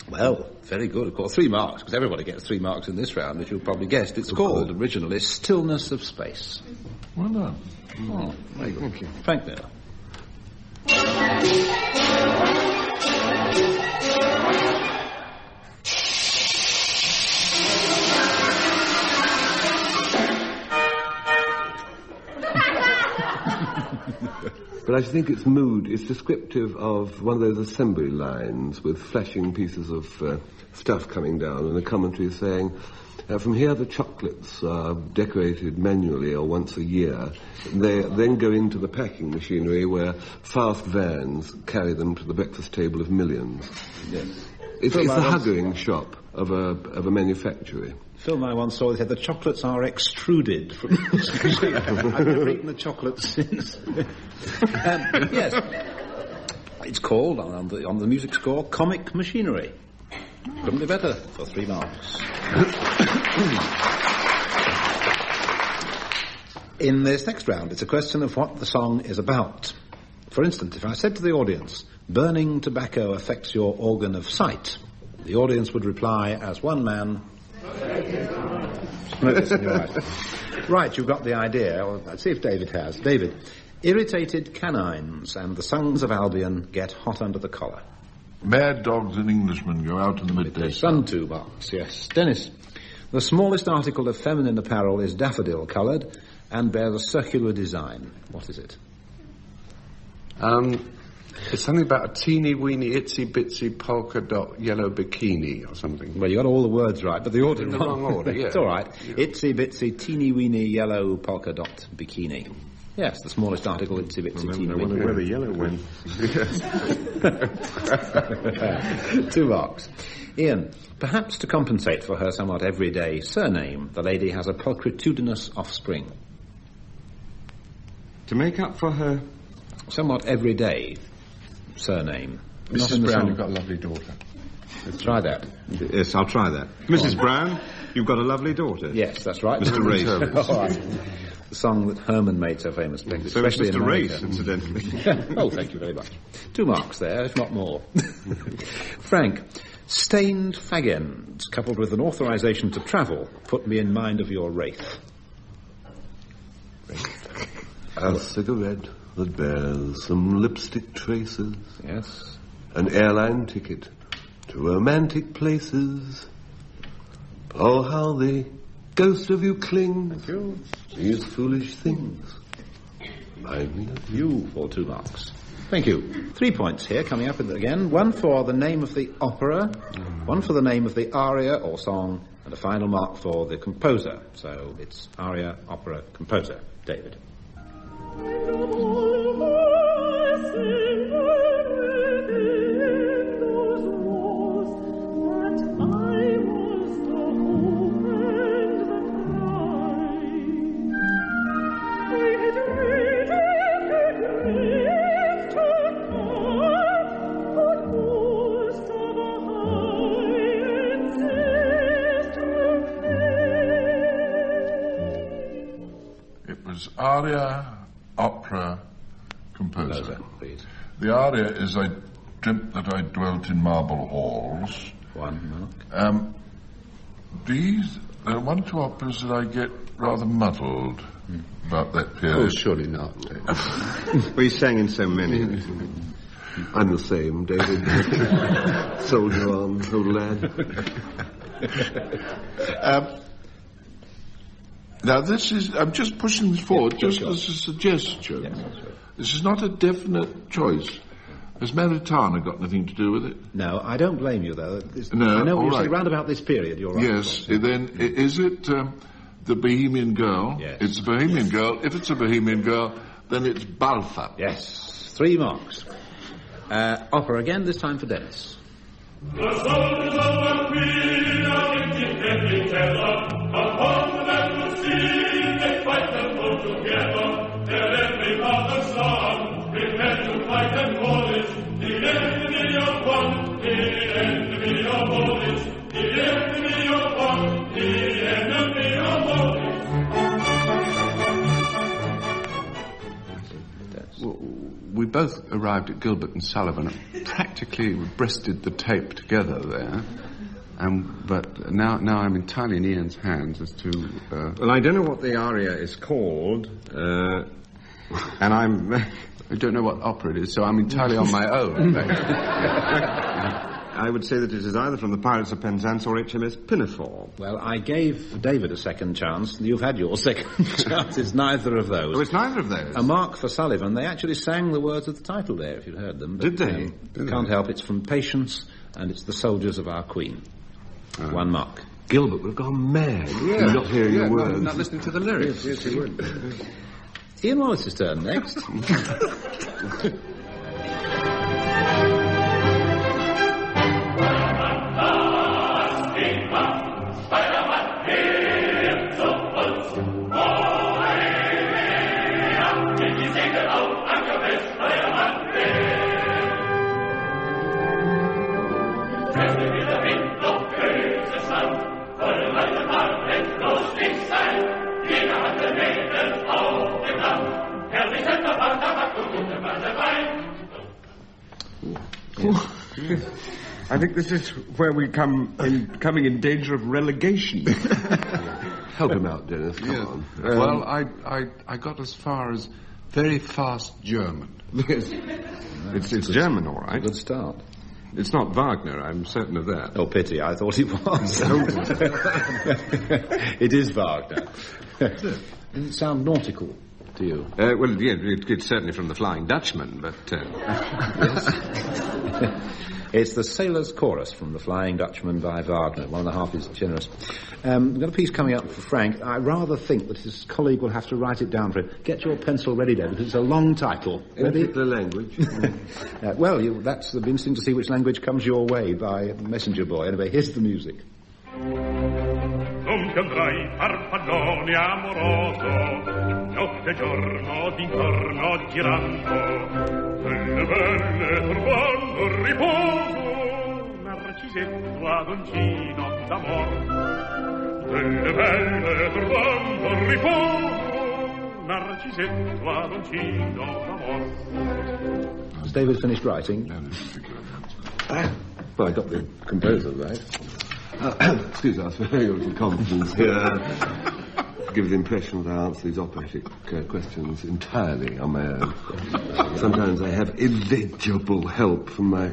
well, very good. Of course, 3 marks, because everybody gets 3 marks in this round, as you've probably guessed. It's called, originally, Stillness of Space. Well done. Oh, very good. Thank you. Frank Muir. But I think its mood is descriptive of one of those assembly lines with flashing pieces of stuff coming down, and a commentary saying, from here the chocolates are decorated manually or once a year. They then go into the packing machinery where fast vans carry them to the breakfast table of millions. Yes. It's the hugging shop of a manufactory. Film I once saw said the chocolates are extruded from... I've never eaten the chocolate since. Yes. It's called, on the music score, Comic Machinery. Couldn't be better for 3 marks. In this next round, it's a question of what the song is about. For instance, if I said to the audience, burning tobacco affects your organ of sight, the audience would reply as one man... Right, you've got the idea. Well, let's see if David has. David, irritated canines and the sons of Albion get hot under the collar. Mad dogs and Englishmen go out in the midday sun. 2 marks, yes. Dennis, the smallest article of feminine apparel is daffodil-coloured and bears a circular design. What is it? It's something about a teeny-weeny, itsy-bitsy polka-dot yellow bikini or something. Well, you got all the words right, but the order in the wrong order, yeah. It's all right. Yeah. Itsy-bitsy, teeny-weeny, yellow polka-dot bikini. Yes, the smallest article, itsy-bitsy, teeny-weeny. I wonder where the yellow went. 2 marks. Ian, perhaps to compensate for her somewhat everyday surname, the lady has a pulchritudinous offspring. To make up for her... somewhat everyday surname. Mrs. Brown, you've got a lovely daughter. Let's try that. Yes, I'll try that. Mrs. Brown, you've got a lovely daughter. Yes, that's right. Mr. Race. All right. The song that Herman made so famously. So it's especially Mr. in Race, incidentally. Oh, thank you very much. 2 marks there, if not more. Frank, stained fag ends coupled with an authorization to travel put me in mind of your wraith. A cigarette that bears some lipstick traces. Yes. An airline ticket to romantic places. Oh, how the ghost of you clings. Thank you. These foolish things remind me of you. For 2 marks. Thank you. 3 points here coming up again. 1 for the name of the opera, 1 for the name of the aria or song, and a final mark for the composer. So it's aria, opera, composer. David. It was aria, opera, composer. Please. The aria is I dreamt that I dwelt in marble halls. 1 mark. There are 1 2 operas that I get rather muddled about that period. Oh, surely not. We sang in so many. I'm the same, David. Soldier on, old lad. Now, I'm just pushing this forward just as a suggestion. Yes, that's right. This is not a definite choice. Has Maritana got anything to do with it? No, I don't blame you, though. No, I know what you all say, right. round about this period, you're right. Yes, then is it the Bohemian Girl? Yes. It's a Bohemian Girl. If it's a Bohemian Girl, then it's Balfa. Yes, 3 marks. Opera again, this time for Dennis. The soldiers of the Queen are in every tether, upon the sea they fight them all together. Their every father's son, prepare to fight and polish. The enemy of one, the enemy of all is. The enemy of one, the enemy of both arrived at Gilbert and Sullivan, practically breasted the tape together there. But now I'm entirely in Ian's hands as to... Well, I don't know what the aria is called, and I don't know what opera it is, so I'm entirely on my own. I would say that it is either from the Pirates of Penzance or HMS Pinafore. Well, I gave David a second chance. You've had your second chance. It's neither of those. Oh, it's neither of those? A mark for Sullivan. They actually sang the words of the title there, if you'd heard them. Did they? Can't help. It's from Patience, and it's The Soldiers of Our Queen. 1 mark. Gilbert would have gone mad. Yeah. Not hearing your words. Not listening to the lyrics. Yes, he would. Ian Wallace's turn next. I think this is where we coming in danger of relegation. Help him out, Dennis. Come on. Well, I got as far as very fast German. Yes. It's German, all right. Good start. It's not Wagner, I'm certain of that. Oh, pity, I thought it was. It is Wagner. Doesn't it sound nautical to you? Well, yeah, it's certainly from the Flying Dutchman, but... Yes. It's the Sailor's Chorus from the Flying Dutchman by Wagner. 1.5 is generous. We've got a piece coming up for Frank. I rather think that his colleague will have to write it down for him. Get your pencil ready, David, because it's a long title. Ready? The language. Well, that's it'll be interesting to see which language comes your way by messenger boy. Anyway, here's the music. Non ti andrai farfallone amoroso, notte e giorno d'intorno girando, delle belle turbando il riposo, narcisetto adoncino d'amor. Delle belle turbando il riposo, narcisetto adoncino d'amor. Has David finished writing? Well, I got the composer right. Excuse me, I was very with confidence here. Give the impression that I answer these operatic questions entirely on my own. Sometimes I have illegible help from my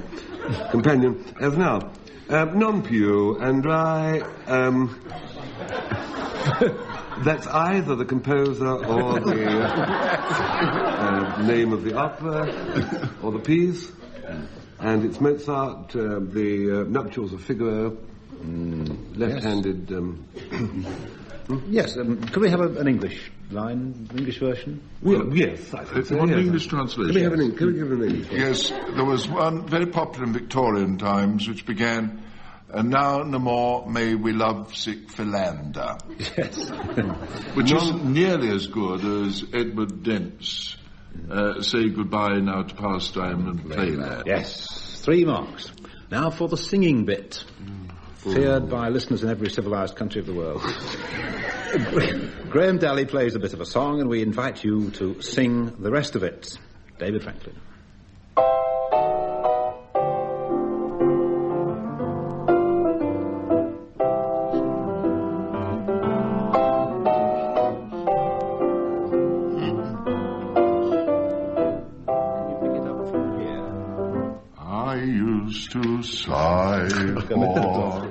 companion. As now, non più, and I, that's either the composer or the name of the opera or the piece, and it's Mozart, the Nuptials of Figaro. Left-handed. Yes. Could we have an English line, English version? Well, yes. I think so, One yes. English translation. Can we have an English? Yes, there was one very popular in Victorian times, which began, "And now no more may we love sick Philander." Yes. Which isn't nearly as good as Edward Dent's "Say Goodbye Now to Pastime and Playland." Yes. 3 marks. Now for the singing bit. Feared by listeners in every civilised country of the world. Graham Dalley plays a bit of a song, and we invite you to sing the rest of it. David Franklin. To sigh for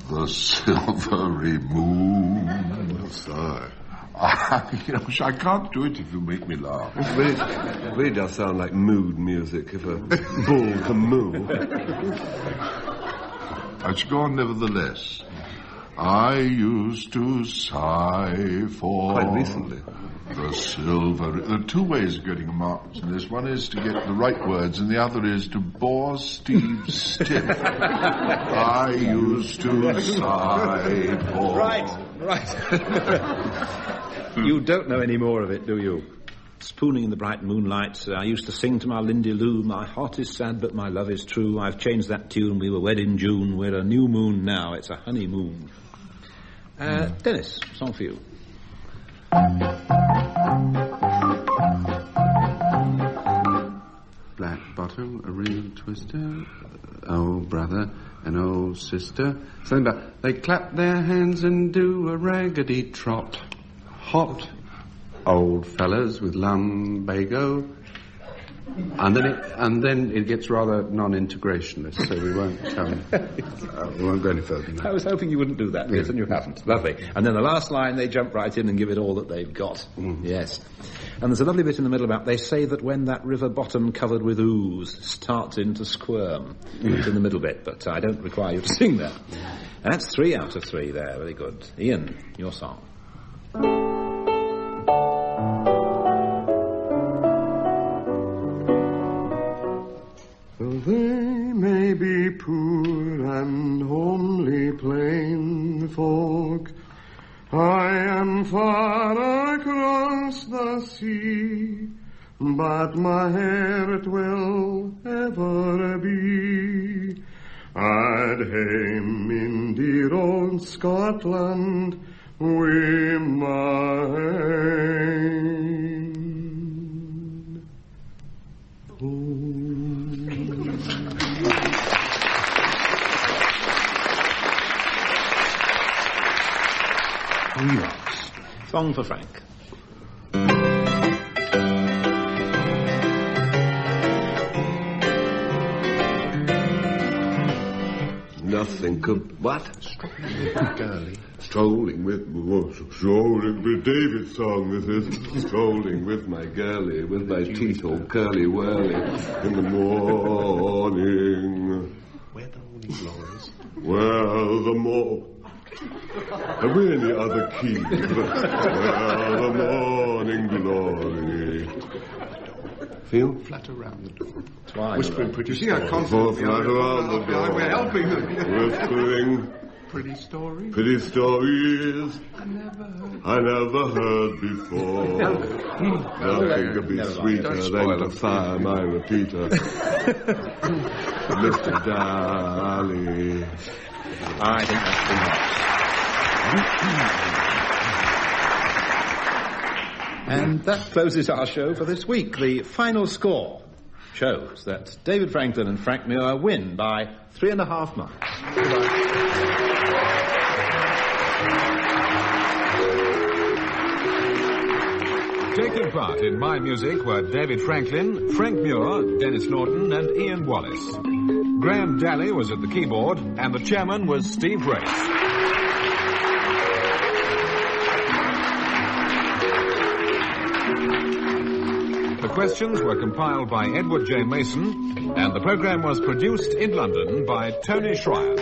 the silvery moon. Sigh. I can't do it if you make me laugh. It really does sound like mood music if a bull can moo. I should go on nevertheless. I used to sigh for... Quite recently. The silver... There are 2 ways of getting a mark in this. One is to get the right words, and the other is to bore Steve stiff. I used to sigh for... Right. You don't know any more of it, do you? Spooning in the bright moonlight, I used to sing to my Lindy Lou, my heart is sad but my love is true, I've changed that tune, we were wed in June, we're a new moon now, it's a honeymoon. Dennis, song for you. bottom, a real twister. Oh, brother and oh, sister. Something about they clap their hands and do a raggedy trot. Hot old fellas with lumbago. And then it gets rather non-integrationist, so we won't go any further than that. I was hoping you wouldn't do that, yes, and you haven't. Lovely. And then the last line, they jump right in and give it all that they've got. Yes. And there's a lovely bit in the middle about, they say that when that river bottom covered with ooze starts in to squirm. It's in the middle bit, but I don't require you to sing that. And that's 3 out of 3 there, very good. Ian, your song. They may be poor and homely plain folk. I am far across the sea, but my heart will ever be at home in dear old Scotland with mine. Song for Frank. Nothing could... What? Strolling with David's song, this is. Strolling with my girlie, with my teeth all curly-whirly in the morning. Where the morning glories? Well, the more... Have we any other keys? Well, the morning glory. Feel? Flat around the door. Whispering pretty stories. You see how confident flat around the door. We're helping them. Whispering pretty stories. Pretty stories I never heard before. Nothing could be sweeter than to fire my repeater. Mr. Dalley. I think that's too much. And that closes our show for this week. The final score shows that David Franklin and Frank Muir win by 3.5 marks. Goodbye. Taking part in My Music were David Franklin, Frank Muir, Denis Norden and Ian Wallace. Graham Dalley was at the keyboard and the chairman was Steve Race. The questions were compiled by Edward J. Mason and the programme was produced in London by Tony Schreier.